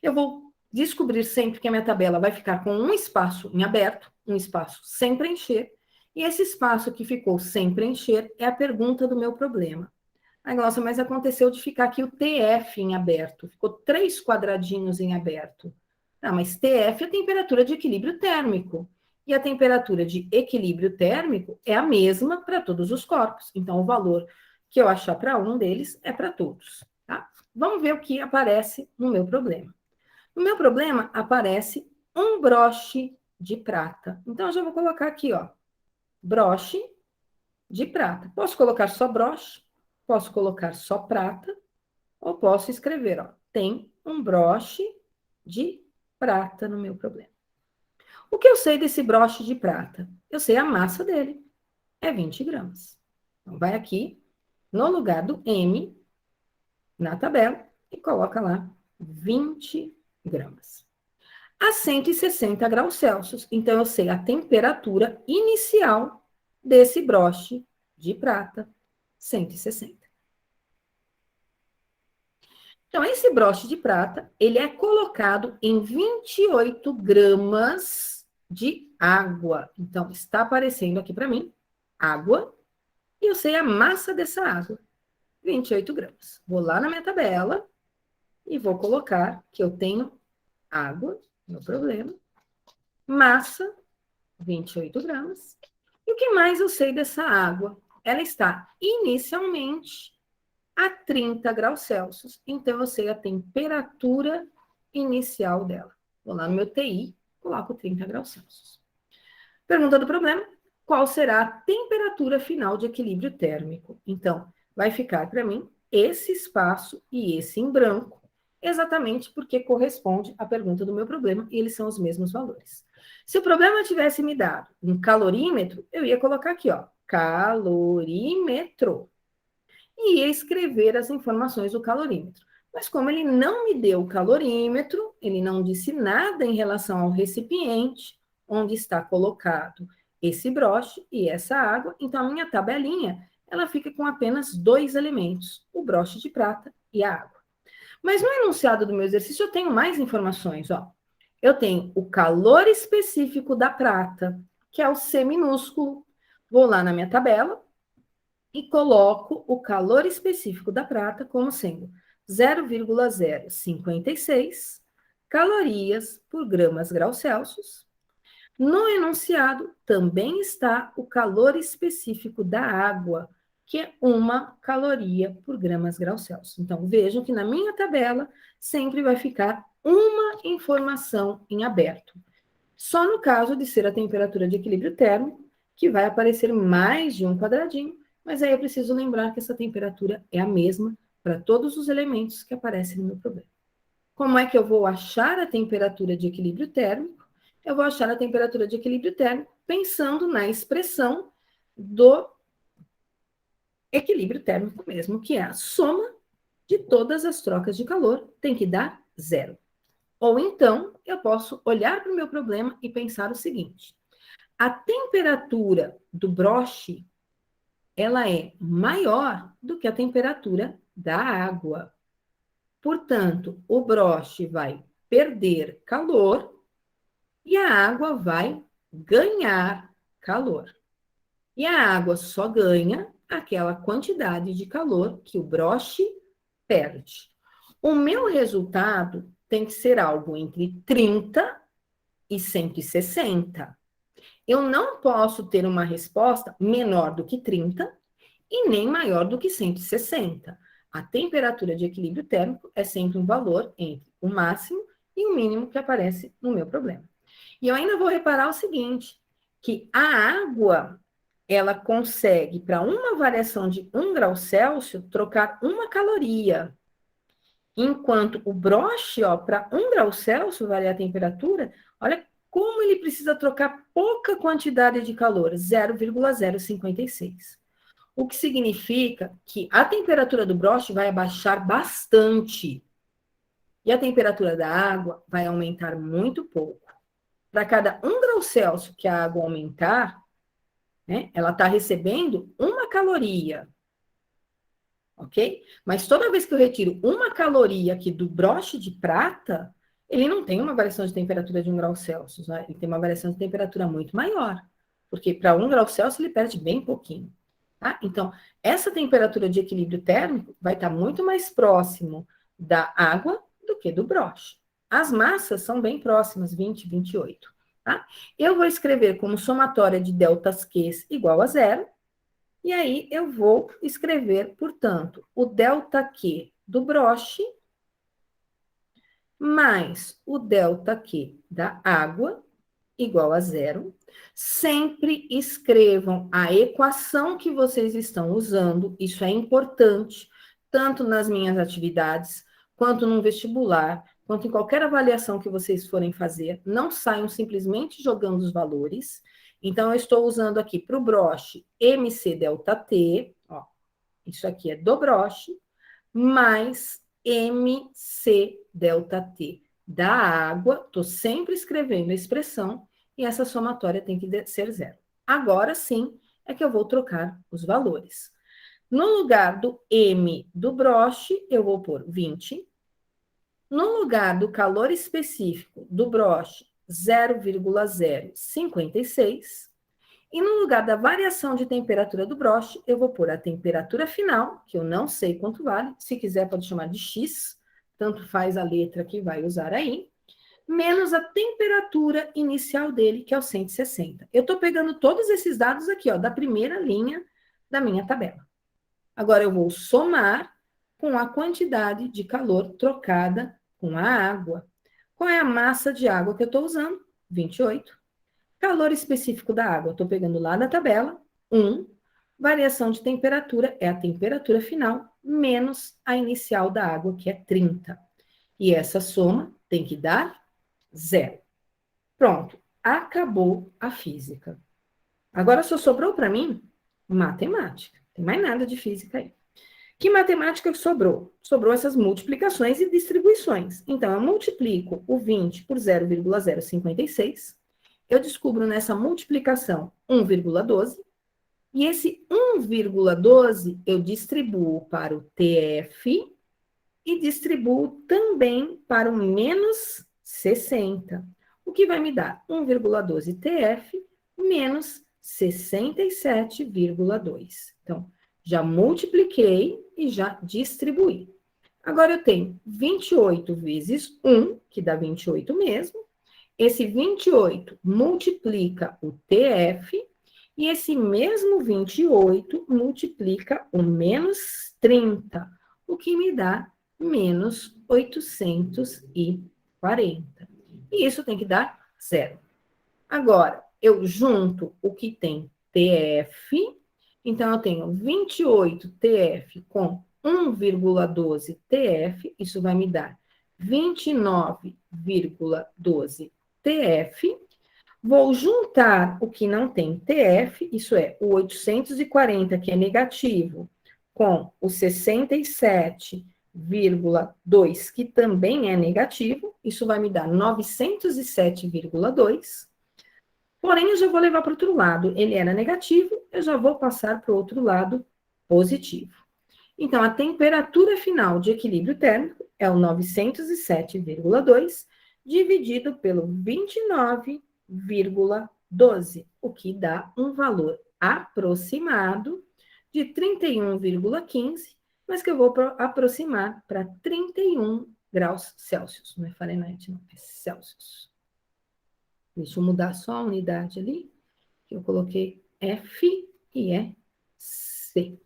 Eu vou descobrir sempre que a minha tabela vai ficar com um espaço em aberto, um espaço sem preencher, e esse espaço que ficou sem preencher é a pergunta do meu problema. Ai, nossa, mas aconteceu de ficar aqui o TF em aberto. Ficou 3 quadradinhos em aberto. Ah, mas TF é a temperatura de equilíbrio térmico. E a temperatura de equilíbrio térmico é a mesma para todos os corpos. Então, o valor que eu achar para um deles é para todos. Tá? Vamos ver o que aparece no meu problema. No meu problema, aparece um broche de prata. Então, eu já vou colocar aqui, ó, broche de prata. Posso colocar só broche? Posso colocar só prata, ou posso escrever, ó, tem um broche de prata no meu problema. O que eu sei desse broche de prata? Eu sei a massa dele, é 20 gramas. Então, vai aqui, no lugar do M, na tabela, e coloca lá 20 gramas. A 160 graus Celsius, então eu sei a temperatura inicial desse broche de prata, 160. Então, esse broche de prata, ele é colocado em 28 gramas de água. Então, está aparecendo aqui para mim, água, e eu sei a massa dessa água, 28 gramas. Vou lá na minha tabela e vou colocar que eu tenho água, no problema, massa, 28 gramas. E o que mais eu sei dessa água? Ela está inicialmente a 30 graus Celsius. Então, eu sei a temperatura inicial dela. Vou lá no meu TI, coloco 30 graus Celsius. Pergunta do problema: qual será a temperatura final de equilíbrio térmico? Então, vai ficar para mim esse espaço e esse em branco, exatamente porque corresponde à pergunta do meu problema e eles são os mesmos valores. Se o problema tivesse me dado um calorímetro, eu ia colocar aqui, ó, calorímetro, e ia escrever as informações do calorímetro. Mas como ele não me deu o calorímetro, ele não disse nada em relação ao recipiente onde está colocado esse broche e essa água, então a minha tabelinha, ela fica com apenas 2 elementos, o broche de prata e a água. Mas no enunciado do meu exercício eu tenho mais informações, ó. Eu tenho o calor específico da prata, que é o C minúsculo. Vou lá na minha tabela, e coloco o calor específico da prata como sendo 0,056 calorias por gramas graus Celsius. No enunciado também está o calor específico da água, que é 1 caloria por gramas graus Celsius. Então, vejam que na minha tabela sempre vai ficar uma informação em aberto. Só no caso de ser a temperatura de equilíbrio térmico, que vai aparecer mais de um quadradinho, mas aí eu preciso lembrar que essa temperatura é a mesma para todos os elementos que aparecem no meu problema. Como é que eu vou achar a temperatura de equilíbrio térmico? Eu vou achar a temperatura de equilíbrio térmico pensando na expressão do equilíbrio térmico mesmo, que é a soma de todas as trocas de calor, tem que dar zero. Ou então, eu posso olhar para o meu problema e pensar o seguinte: a temperatura do broche, ela é maior do que a temperatura da água. Portanto, o broche vai perder calor e a água vai ganhar calor. E a água só ganha aquela quantidade de calor que o broche perde. O meu resultado tem que ser algo entre 30 e 160. Eu não posso ter uma resposta menor do que 30 e nem maior do que 160. A temperatura de equilíbrio térmico é sempre um valor entre o máximo e o mínimo que aparece no meu problema. E eu ainda vou reparar o seguinte, que a água, ela consegue, para uma variação de 1 grau Celsius, trocar 1 caloria. Enquanto o broche, para 1 grau Celsius variar a temperatura, olha como ele precisa trocar pouca quantidade de calor, 0,056. O que significa que a temperatura do broche vai abaixar bastante. E a temperatura da água vai aumentar muito pouco. Para cada 1 grau Celsius que a água aumentar, né, ela está recebendo 1 caloria. Ok? Mas toda vez que eu retiro 1 caloria aqui do broche de prata, ele não tem uma variação de temperatura de 1 grau Celsius, né? Ele tem uma variação de temperatura muito maior. Porque para 1 grau Celsius ele perde bem pouquinho. Tá? Então, essa temperatura de equilíbrio térmico vai estar muito mais próximo da água do que do broche. As massas são bem próximas, 20, 28. Tá? Eu vou escrever como somatória de deltas Q igual a zero. E aí eu vou escrever, portanto, o ΔQ do broche mais o ΔQ da água igual a zero. Sempre escrevam a equação que vocês estão usando, isso é importante, tanto nas minhas atividades, quanto no vestibular, quanto em qualquer avaliação que vocês forem fazer. Não saiam simplesmente jogando os valores. Então, eu estou usando aqui para o broche MC delta T, ó, isso aqui é do broche, mais MC delta T da água, estou sempre escrevendo a expressão, e essa somatória tem que ser zero. Agora sim é que eu vou trocar os valores. No lugar do M do broche, eu vou pôr 20. No lugar do calor específico do broche, 0,056. E no lugar da variação de temperatura do broche, eu vou pôr a temperatura final, que eu não sei quanto vale, se quiser pode chamar de X, tanto faz a letra que vai usar aí, menos a temperatura inicial dele, que é o 160. Eu estou pegando todos esses dados aqui, ó, da primeira linha da minha tabela. Agora eu vou somar com a quantidade de calor trocada com a água. Qual é a massa de água que eu estou usando? 28. Calor específico da água, estou pegando lá da tabela, 1. Variação de temperatura é a temperatura final, menos a inicial da água, que é 30. E essa soma tem que dar zero. Pronto, acabou a física. Agora só sobrou para mim matemática. Não tem mais nada de física aí. Que matemática que sobrou? Sobrou essas multiplicações e distribuições. Então, eu multiplico o 20 por 0,056. Eu descubro nessa multiplicação 1,12. E esse 1,12 eu distribuo para o TF e distribuo também para o menos 60. O que vai me dar 1,12 TF menos 67,2. Então, já multipliquei e já distribuí. Agora eu tenho 28 vezes 1, que dá 28 mesmo. Esse 28 multiplica o TF e esse mesmo 28 multiplica o menos 30, o que me dá menos 840. E isso tem que dar zero. Agora, eu junto o que tem TF, então eu tenho 28 TF com 1,12 TF, isso vai me dar 29,12 TF. Vou juntar o que não tem TF, isso é, o 840, que é negativo, com o 67,2, que também é negativo, isso vai me dar 907,2. Porém, eu já vou levar para o outro lado. Ele era negativo, eu já vou passar para o outro lado positivo. Então, a temperatura final de equilíbrio térmico é o 907,2 dividido pelo 29,12, o que dá um valor aproximado de 31,15, mas que eu vou aproximar para 31 graus Celsius. Não é Fahrenheit, não, é Celsius. Deixa eu mudar só a unidade ali, que eu coloquei F e é C.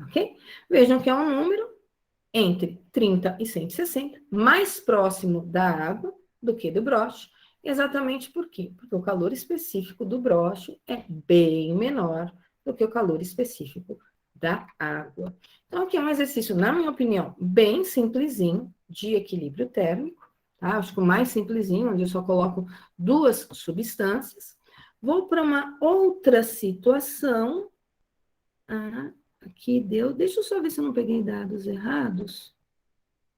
Ok? Vejam que é um número entre 30 e 160, mais próximo da água do que do broche. Exatamente por quê? Porque o calor específico do broche é bem menor do que o calor específico da água. Então, aqui é um exercício, na minha opinião, bem simplesinho de equilíbrio térmico, tá? Acho que o mais simplesinho, onde eu só coloco duas substâncias. Vou para uma outra situação. Aqui deu. Deixa eu só ver se eu não peguei dados errados.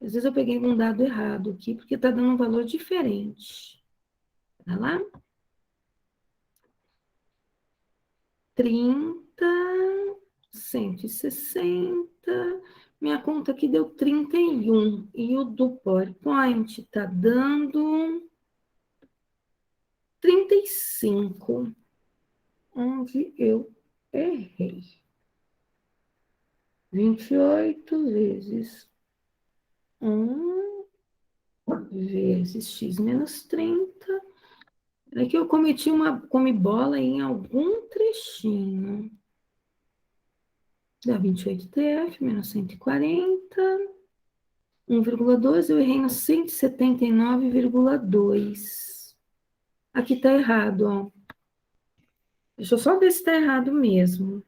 Às vezes eu peguei um dado errado aqui, porque está dando um valor diferente. Vai lá. 30, 160. Minha conta aqui deu 31. E o do PowerPoint está dando 35. Onde eu errei. 28 vezes 1 vezes x menos 30. É que eu cometi uma come-bola em algum trechinho. Dá 28 TF menos 140. 1,2, eu errei no 179,2. Aqui está errado, ó. Deixa eu só ver se está errado mesmo.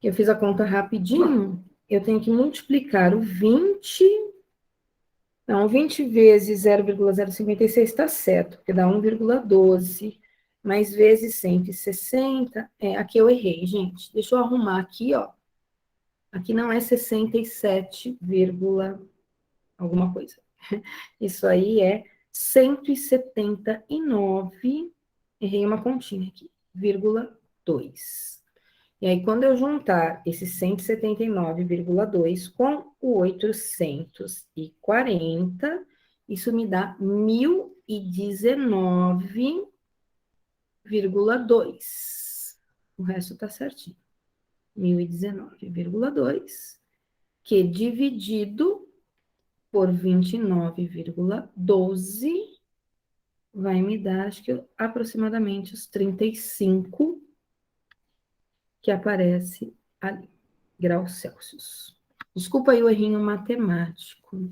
Eu fiz a conta rapidinho. Eu tenho que multiplicar o 20. Não, 20 vezes 0,056 está certo, porque dá 1,12. Mais vezes 160. Aqui eu errei, gente. Deixa eu arrumar aqui, ó. Aqui não é 67, alguma coisa. Isso aí é 179, errei uma continha aqui, vírgula 2. E aí, quando eu juntar esse 179,2 com o 840, isso me dá 1019,2. O resto tá certinho. 1019,2, que dividido por 29,12 vai me dar, acho que aproximadamente os 35 que aparece ali, graus Celsius. Desculpa aí o errinho matemático.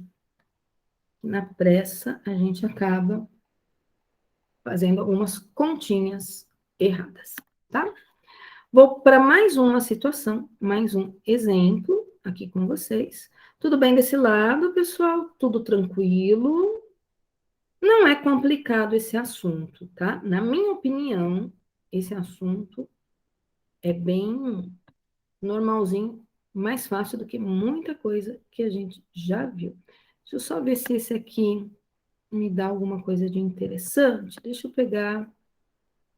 Na pressa, a gente acaba fazendo algumas continhas erradas, tá? Vou para mais uma situação, mais um exemplo aqui com vocês. Tudo bem desse lado, pessoal? Tudo tranquilo? Não é complicado esse assunto, tá? Na minha opinião, esse assunto é bem normalzinho, mais fácil do que muita coisa que a gente já viu. Deixa eu só ver se esse aqui me dá alguma coisa de interessante. Deixa eu pegar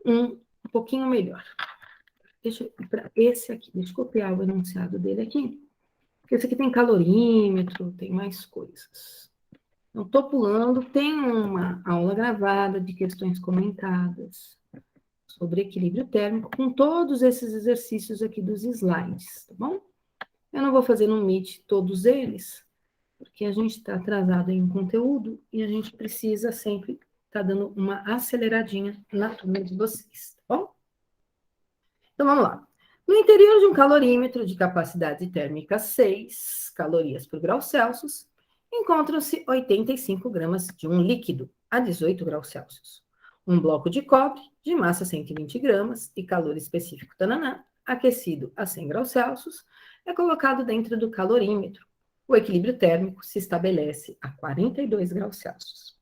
um pouquinho melhor. Deixa eu ir para esse aqui. Deixa eu copiar o enunciado dele aqui. Porque esse aqui tem calorímetro, tem mais coisas. Não estou pulando, tem uma aula gravada de questões comentadas sobre equilíbrio térmico, com todos esses exercícios aqui dos slides, tá bom? Eu não vou fazer no Meet todos eles, porque a gente está atrasado em conteúdo e a gente precisa sempre estar dando uma aceleradinha na turma de vocês, tá bom? Então, vamos lá. No interior de um calorímetro de capacidade térmica 6 calorias por grau Celsius, encontram-se 85 gramas de um líquido a 18 graus Celsius. Um bloco de cobre de massa 120 gramas e calor específico tananã, aquecido a 100 graus Celsius, é colocado dentro do calorímetro. O equilíbrio térmico se estabelece a 42 graus Celsius.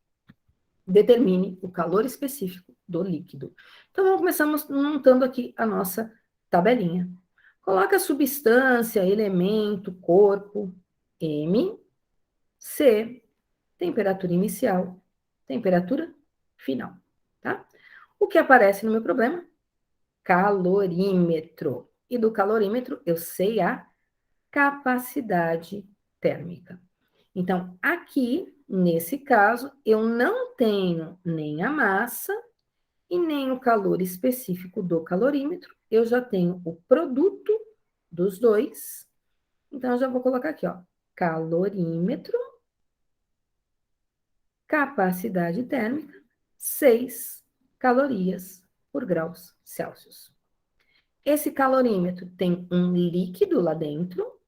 Determine o calor específico do líquido. Então, vamos começar montando aqui a nossa tabelinha. Coloca substância, elemento, corpo, M, C, temperatura inicial, temperatura final, tá? O que aparece no meu problema? Calorímetro. E do calorímetro eu sei a capacidade térmica. Então, aqui, nesse caso, eu não tenho nem a massa e nem o calor específico do calorímetro, eu já tenho o produto dos dois. Então, eu já vou colocar aqui, ó, calorímetro, capacidade térmica, 6 calorias por graus Celsius. Esse calorímetro tem um líquido lá dentro,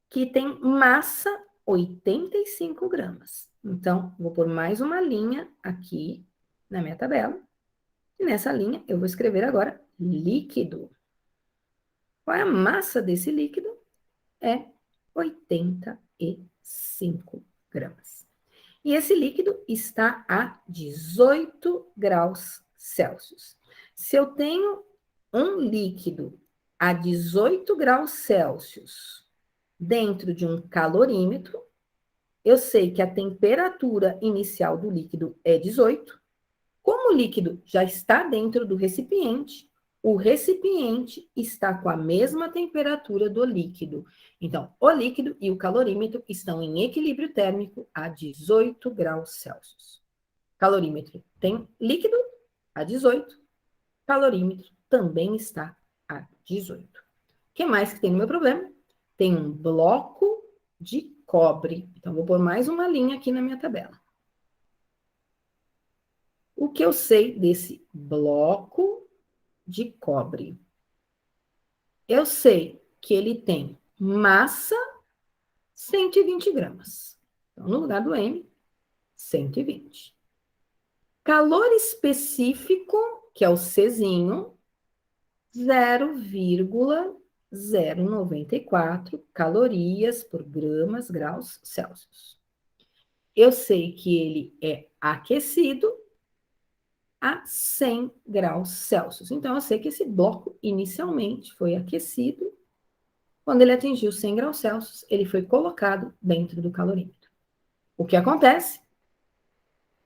que tem massa 85 gramas. Então, vou pôr mais uma linha aqui na minha tabela. E nessa linha, eu vou escrever agora líquido. Qual é a massa desse líquido? É 85 gramas. E esse líquido está a 18 graus Celsius. Se eu tenho um líquido a 18 graus Celsius dentro de um calorímetro, eu sei que a temperatura inicial do líquido é 18. Como o líquido já está dentro do recipiente, o recipiente está com a mesma temperatura do líquido. Então, o líquido e o calorímetro estão em equilíbrio térmico a 18 graus Celsius. Calorímetro tem líquido a 18, calorímetro também está a 18. O que mais que tem no meu problema? Tem um bloco de cobre. Então, vou pôr mais uma linha aqui na minha tabela. O que eu sei desse bloco de cobre? Eu sei que ele tem massa 120 gramas. Então, no lugar do M, 120. Calor específico, que é o Czinho, 0,094 calorias por gramas graus Celsius. Eu sei que ele é aquecido a 100 graus Celsius. Então, eu sei que esse bloco inicialmente foi aquecido. Quando ele atingiu 100 graus Celsius, ele foi colocado dentro do calorímetro. O que acontece?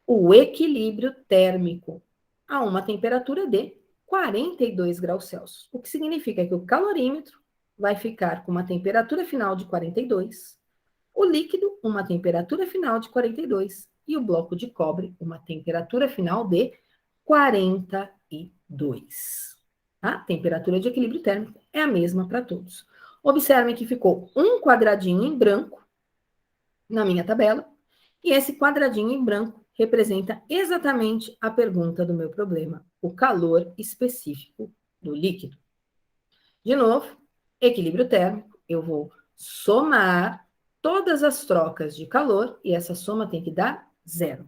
O equilíbrio térmico a uma temperatura de 42 graus Celsius. O que significa que o calorímetro vai ficar com uma temperatura final de 42, o líquido, uma temperatura final de 42 e o bloco de cobre, uma temperatura final de 42. A temperatura de equilíbrio térmico é a mesma para todos. Observem que ficou um quadradinho em branco na minha tabela, e esse quadradinho em branco representa exatamente a pergunta do meu problema, o calor específico do líquido. De novo, equilíbrio térmico, eu vou somar todas as trocas de calor, e essa soma tem que dar zero.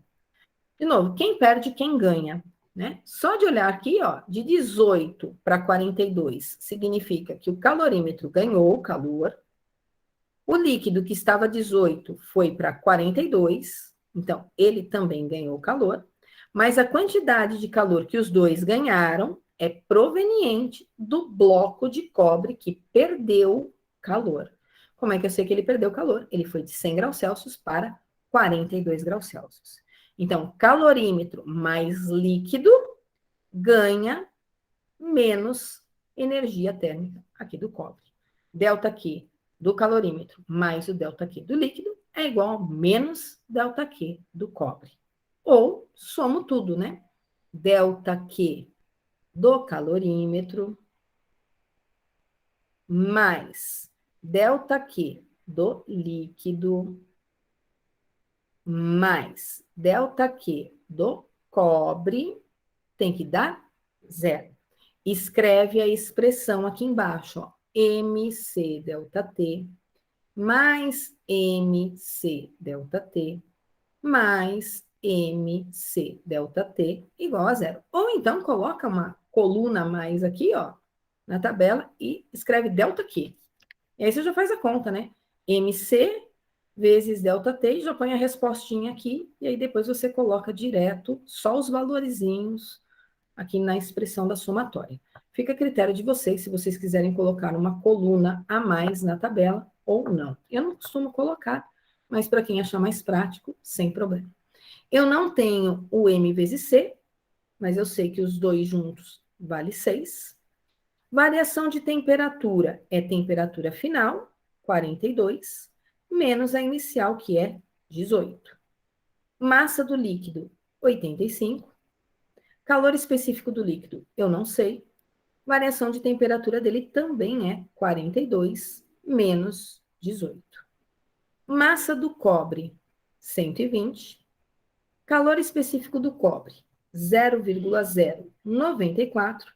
De novo, quem perde, quem ganha. Né? Só de olhar aqui, ó, de 18 para 42, significa que o calorímetro ganhou calor, o líquido que estava 18 foi para 42, então ele também ganhou calor, mas a quantidade de calor que os dois ganharam é proveniente do bloco de cobre que perdeu calor. Como é que eu sei que ele perdeu calor? Ele foi de 100 graus Celsius para 42 graus Celsius. Então, calorímetro mais líquido ganha menos energia térmica aqui do cobre. Delta Q do calorímetro mais o delta Q do líquido é igual a menos delta Q do cobre. Ou somo tudo, né? Delta Q do calorímetro mais delta Q do líquido mais delta Q do cobre tem que dar zero. Escreve a expressão aqui embaixo, ó, MC delta T mais MC delta T mais MC delta T igual a zero. Ou então coloca uma coluna a mais aqui, ó, na tabela e escreve delta Q. E aí você já faz a conta, né? MC vezes delta T, e já põe a respostinha aqui, e aí depois você coloca direto só os valorizinhos aqui na expressão da somatória. Fica a critério de vocês, se vocês quiserem colocar uma coluna a mais na tabela ou não. Eu não costumo colocar, mas para quem achar mais prático, sem problema. Eu não tenho o M vezes C, mas eu sei que os dois juntos vale 6. Variação de temperatura é temperatura final, 42, menos a inicial, que é 18. Massa do líquido, 85. Calor específico do líquido, eu não sei. Variação de temperatura dele também é 42 menos 18. Massa do cobre, 120. Calor específico do cobre, 0,094.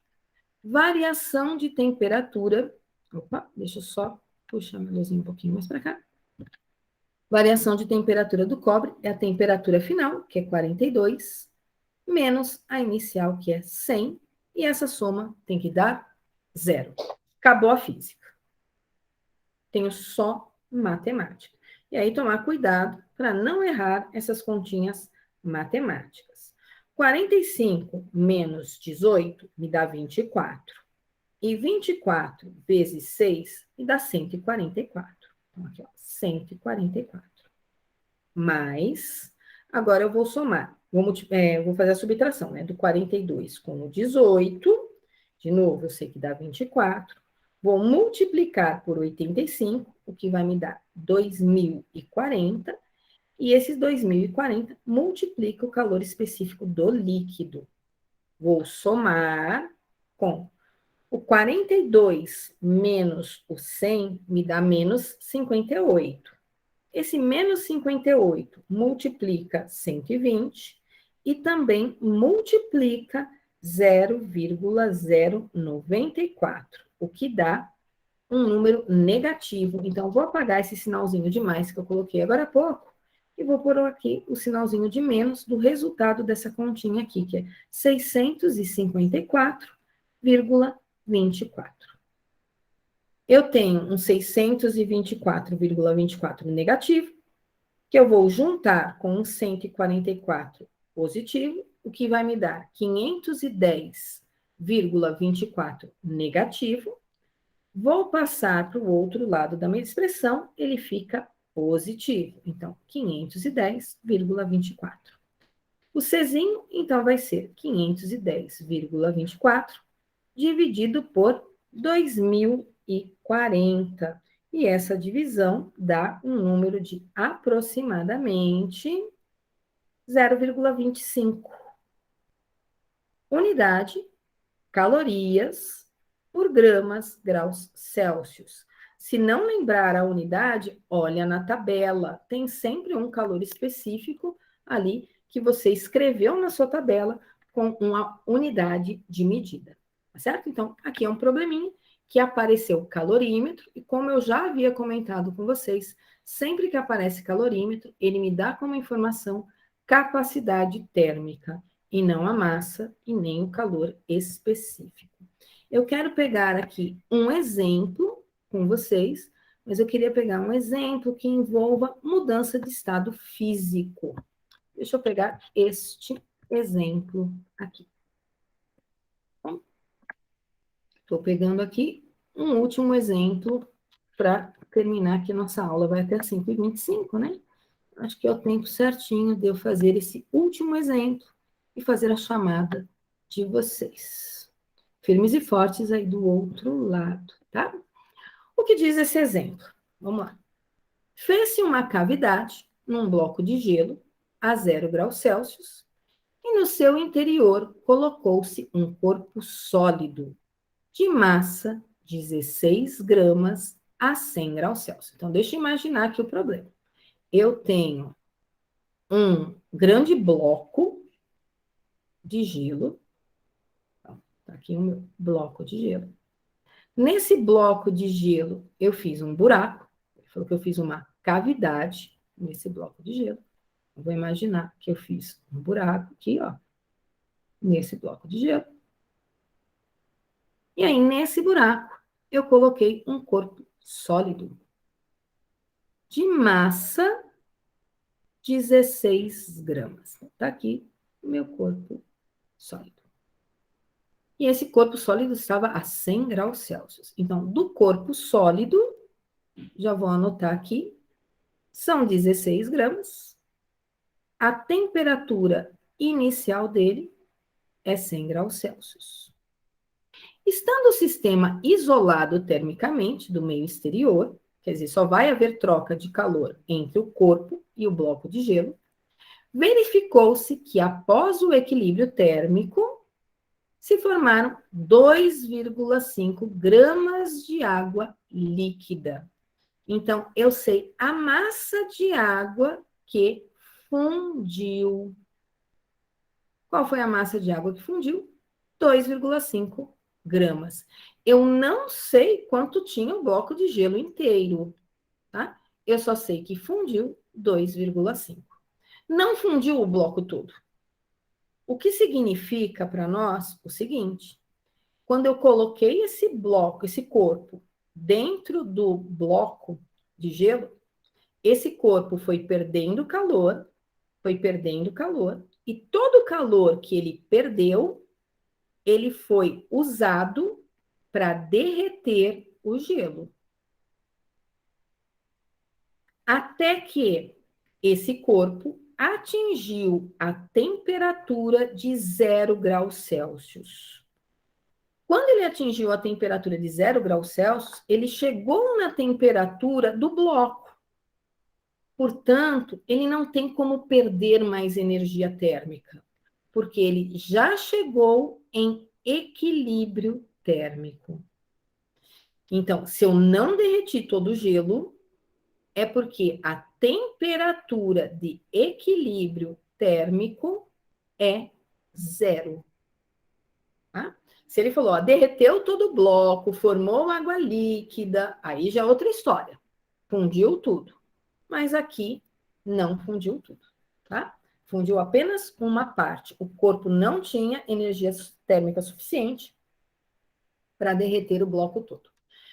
Variação de temperatura. Opa, deixa eu só puxar meu luzinho um pouquinho mais para cá. Variação de temperatura do cobre é a temperatura final, que é 42, menos a inicial, que é 100, e essa soma tem que dar 0. Acabou a física. Tenho só matemática. E aí, tomar cuidado para não errar essas continhas matemáticas. 45 menos 18 me dá 24. E 24 vezes 6 me dá 144. Então, aqui, ó, 144. Mais, agora eu vou somar. Vou fazer a subtração, né? Do 42 com o 18. De novo, eu sei que dá 24. Vou multiplicar por 85, o que vai me dar 2040. E esses 2040 multiplica o calor específico do líquido. Vou somar com o 42 menos o 100 me dá menos 58. Esse menos 58 multiplica 120 e também multiplica 0,094, o que dá um número negativo. Então, vou apagar esse sinalzinho de mais que eu coloquei agora há pouco e vou pôr aqui o sinalzinho de menos do resultado dessa continha aqui, que é 654,24. Eu tenho um 624,24 negativo, que eu vou juntar com um 144 positivo, o que vai me dar 510,24 negativo. Vou passar para o outro lado da minha expressão, ele fica positivo. Então, 510,24. O Czinho, então, vai ser 510,24 dividido por 2040. E essa divisão dá um número de aproximadamente 0,25. Unidade, calorias, por gramas, graus Celsius. Se não lembrar a unidade, olha na tabela. Tem sempre um calor específico ali que você escreveu na sua tabela com uma unidade de medida. Tá certo? Então, aqui é um probleminha que apareceu calorímetro, e como eu já havia comentado com vocês, sempre que aparece calorímetro, ele me dá como informação capacidade térmica, e não a massa e nem o calor específico. Eu quero pegar aqui um exemplo com vocês, mas eu queria pegar um exemplo que envolva mudança de estado físico. Deixa eu pegar este exemplo aqui. Estou pegando aqui um último exemplo para terminar aqui nossa aula. Vai até 5h25, né? Acho que é o tempo certinho de eu fazer esse último exemplo e fazer a chamada de vocês. Firmes e fortes aí do outro lado, tá? O que diz esse exemplo? Vamos lá. Fez-se uma cavidade num bloco de gelo a 0 graus Celsius e no seu interior colocou-se um corpo sólido de massa 16 gramas a 100 graus Celsius. Então, deixa eu imaginar aqui o problema. Eu tenho um grande bloco de gelo. Tá aqui o meu bloco de gelo. Nesse bloco de gelo, eu fiz um buraco. Ele falou que eu fiz uma cavidade nesse bloco de gelo. Eu vou imaginar que eu fiz um buraco aqui, ó, nesse bloco de gelo. E aí, nesse buraco, eu coloquei um corpo sólido de massa 16 gramas. Tá aqui o meu corpo sólido. E esse corpo sólido estava a 100 graus Celsius. Então, do corpo sólido, já vou anotar aqui, são 16 gramas. A temperatura inicial dele é 100 graus Celsius. Estando o sistema isolado termicamente do meio exterior, quer dizer, só vai haver troca de calor entre o corpo e o bloco de gelo, verificou-se que após o equilíbrio térmico, se formaram 2,5 gramas de água líquida. Então, eu sei a massa de água que fundiu. Qual foi a massa de água que fundiu? 2,5 gramas. Eu não sei quanto tinha o bloco de gelo inteiro, tá? Eu só sei que fundiu 2,5. Não fundiu o bloco todo. O que significa para nós o seguinte: quando eu coloquei esse bloco, esse corpo, dentro do bloco de gelo, esse corpo foi perdendo calor, e todo o calor que ele perdeu, ele foi usado para derreter o gelo. Até que esse corpo atingiu a temperatura de 0 graus Celsius. Quando ele atingiu a temperatura de 0 graus Celsius, ele chegou na temperatura do bloco. Portanto, ele não tem como perder mais energia térmica, porque ele já chegou em equilíbrio térmico. Então, se eu não derreti todo o gelo, é porque a temperatura de equilíbrio térmico é 0. Tá? Se ele falou, ó, derreteu todo o bloco, formou água líquida, aí já é outra história. Fundiu tudo. Mas aqui não fundiu tudo, tá? Fundiu apenas uma parte. O corpo não tinha energia térmica suficiente para derreter o bloco todo.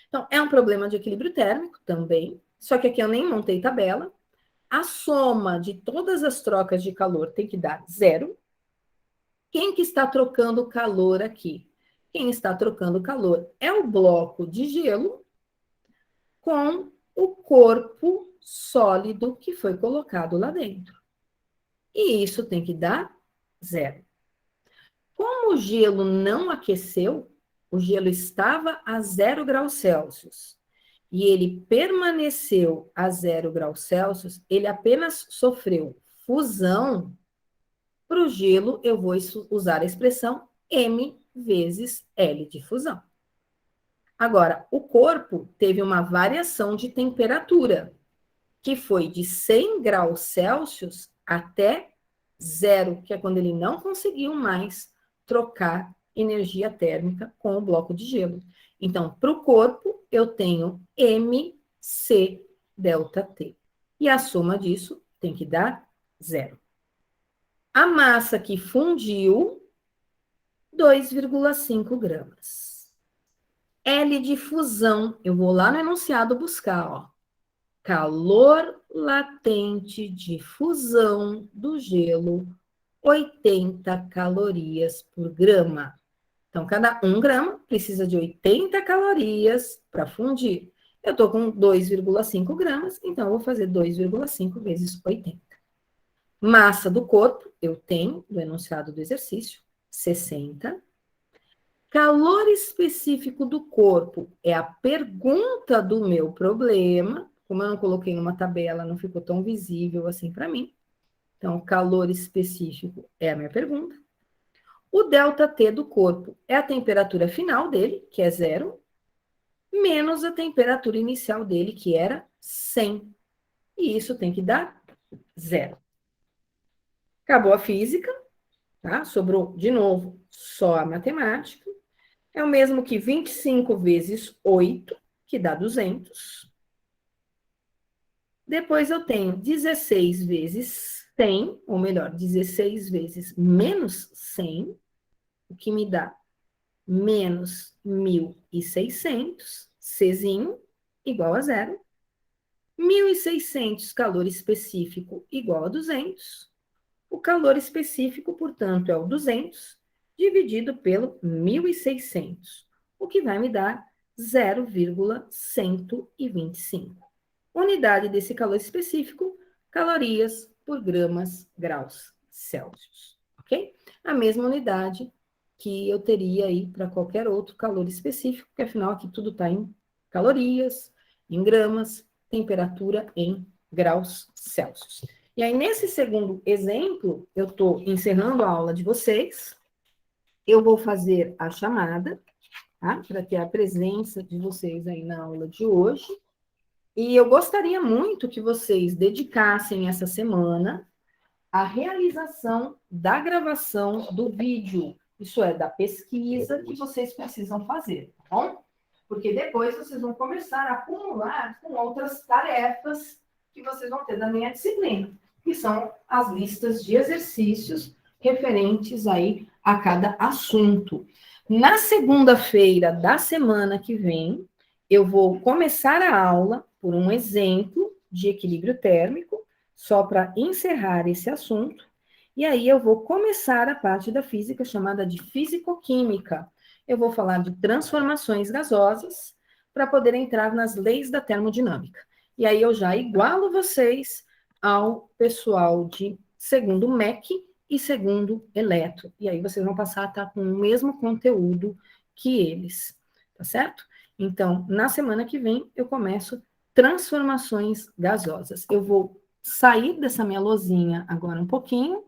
Então, é um problema de equilíbrio térmico também, só que aqui eu nem montei tabela. A soma de todas as trocas de calor tem que dar 0. Quem que está trocando calor aqui? Quem está trocando calor é o bloco de gelo com o corpo sólido que foi colocado lá dentro. E isso tem que dar 0. Como o gelo não aqueceu, o gelo estava a 0 graus Celsius e ele permaneceu a 0 graus Celsius, ele apenas sofreu fusão. Para o gelo, eu vou usar a expressão M vezes L de fusão. Agora, o corpo teve uma variação de temperatura, que foi de 100 graus Celsius até 0, que é quando ele não conseguiu mais trocar energia térmica com o bloco de gelo. Então, para o corpo, eu tenho MC delta T. E a soma disso tem que dar 0. A massa que fundiu, 2,5 gramas. L de fusão, eu vou lá no enunciado buscar, ó. Calor latente de fusão do gelo, 80 calorias por grama. Então, cada 1 grama precisa de 80 calorias para fundir. Eu estou com 2,5 gramas, então eu vou fazer 2,5 vezes 80. Massa do corpo, eu tenho, do enunciado do exercício, 60. Calor específico do corpo é a pergunta do meu problema. Como eu não coloquei numa tabela, não ficou tão visível assim para mim. Então, calor específico é a minha pergunta. O delta T do corpo é a temperatura final dele, que é 0, menos a temperatura inicial dele, que era 100. E isso tem que dar 0. Acabou a física, tá? Sobrou, de novo, só a matemática. É o mesmo que 25 vezes 8, que dá 200. Depois eu tenho 16 vezes 100, ou melhor, 16 vezes menos 100, o que me dá menos 1.600, Czinho, igual a 0. 1.600 calor específico igual a 200. O calor específico, portanto, é o 200. dividido pelo 1.600, o que vai me dar 0,125. Unidade desse calor específico, calorias por gramas graus Celsius, ok? A mesma unidade que eu teria aí para qualquer outro calor específico, porque afinal aqui tudo está em calorias, em gramas, temperatura em graus Celsius. E aí, nesse segundo exemplo, eu estou encerrando a aula de vocês, eu vou fazer a chamada, tá? Para ter a presença de vocês aí na aula de hoje. E eu gostaria muito que vocês dedicassem essa semana à realização da gravação do vídeo, isso é, da pesquisa que vocês precisam fazer, tá bom? Porque depois vocês vão começar a acumular com outras tarefas que vocês vão ter da minha disciplina, que são as listas de exercícios referentes aí a cada assunto. Na segunda-feira da semana que vem, eu vou começar a aula por um exemplo de equilíbrio térmico, só para encerrar esse assunto, e aí eu vou começar a parte da física chamada de fisicoquímica. Eu vou falar de transformações gasosas para poder entrar nas leis da termodinâmica. E aí eu já igualo vocês ao pessoal de segundo MEC e segundo eletro. E aí vocês vão passar a estar com o mesmo conteúdo que eles, tá certo? Então, na semana que vem, eu começo transformações gasosas. Eu vou sair dessa minha lozinha agora um pouquinho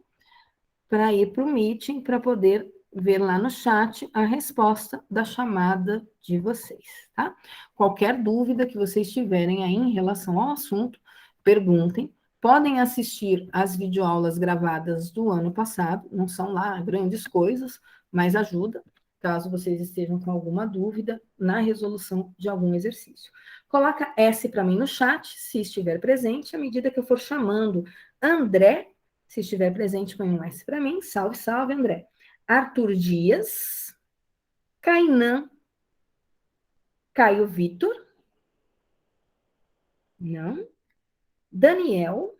para ir para o meeting, para poder ver lá no chat a resposta da chamada de vocês, tá? Qualquer dúvida que vocês tiverem aí em relação ao assunto, perguntem. Podem assistir as videoaulas gravadas do ano passado, não são lá grandes coisas, mas ajuda, caso vocês estejam com alguma dúvida na resolução de algum exercício. Coloca S para mim no chat, se estiver presente, à medida que eu for chamando André, se estiver presente, põe um S para mim. Salve, salve, André. Arthur Dias, Kainan, Caio Vitor, não, Daniel,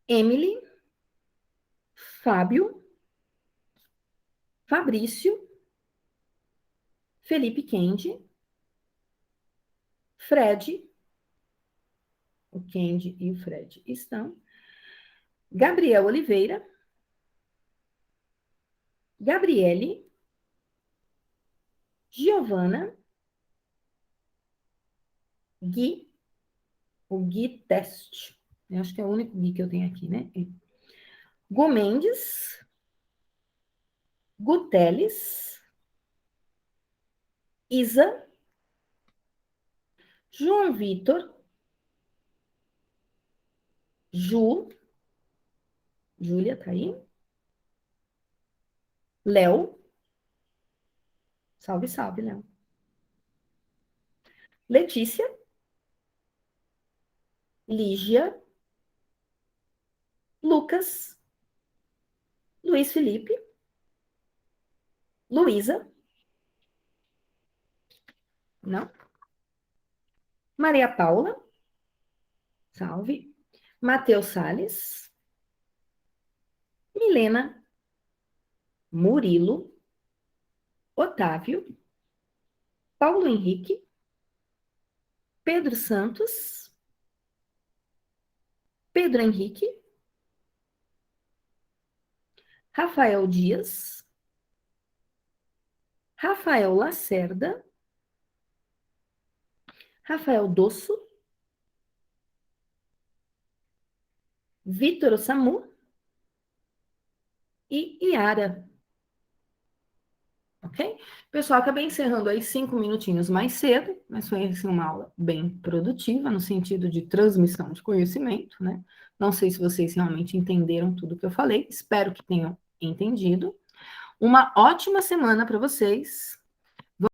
Emily, Fábio, Fabrício, Felipe Kendi, Fred, o Kendi e o Fred estão, Gabriel Oliveira, Gabriele, Giovana, Gui, o Gui Teste. Eu acho que é o único Gui que eu tenho aqui, né? Gu Mendes, Guteles, Isa, João Vitor, Júlia tá aí? Léo, salve, salve, Léo. Letícia, Lígia, Lucas, Luiz Felipe, Luísa, não? Maria Paula, salve. Matheus Salles, Milena, Murilo, Otávio, Paulo Henrique, Pedro Santos, Pedro Henrique, Rafael Dias, Rafael Lacerda, Rafael Dosso, Vitor Samu e Iara. Ok? Pessoal, acabei encerrando aí 5 minutinhos mais cedo, mas foi assim, uma aula bem produtiva, no sentido de transmissão de conhecimento, né? Não sei se vocês realmente entenderam tudo que eu falei, espero que tenham entendido. Uma ótima semana para vocês.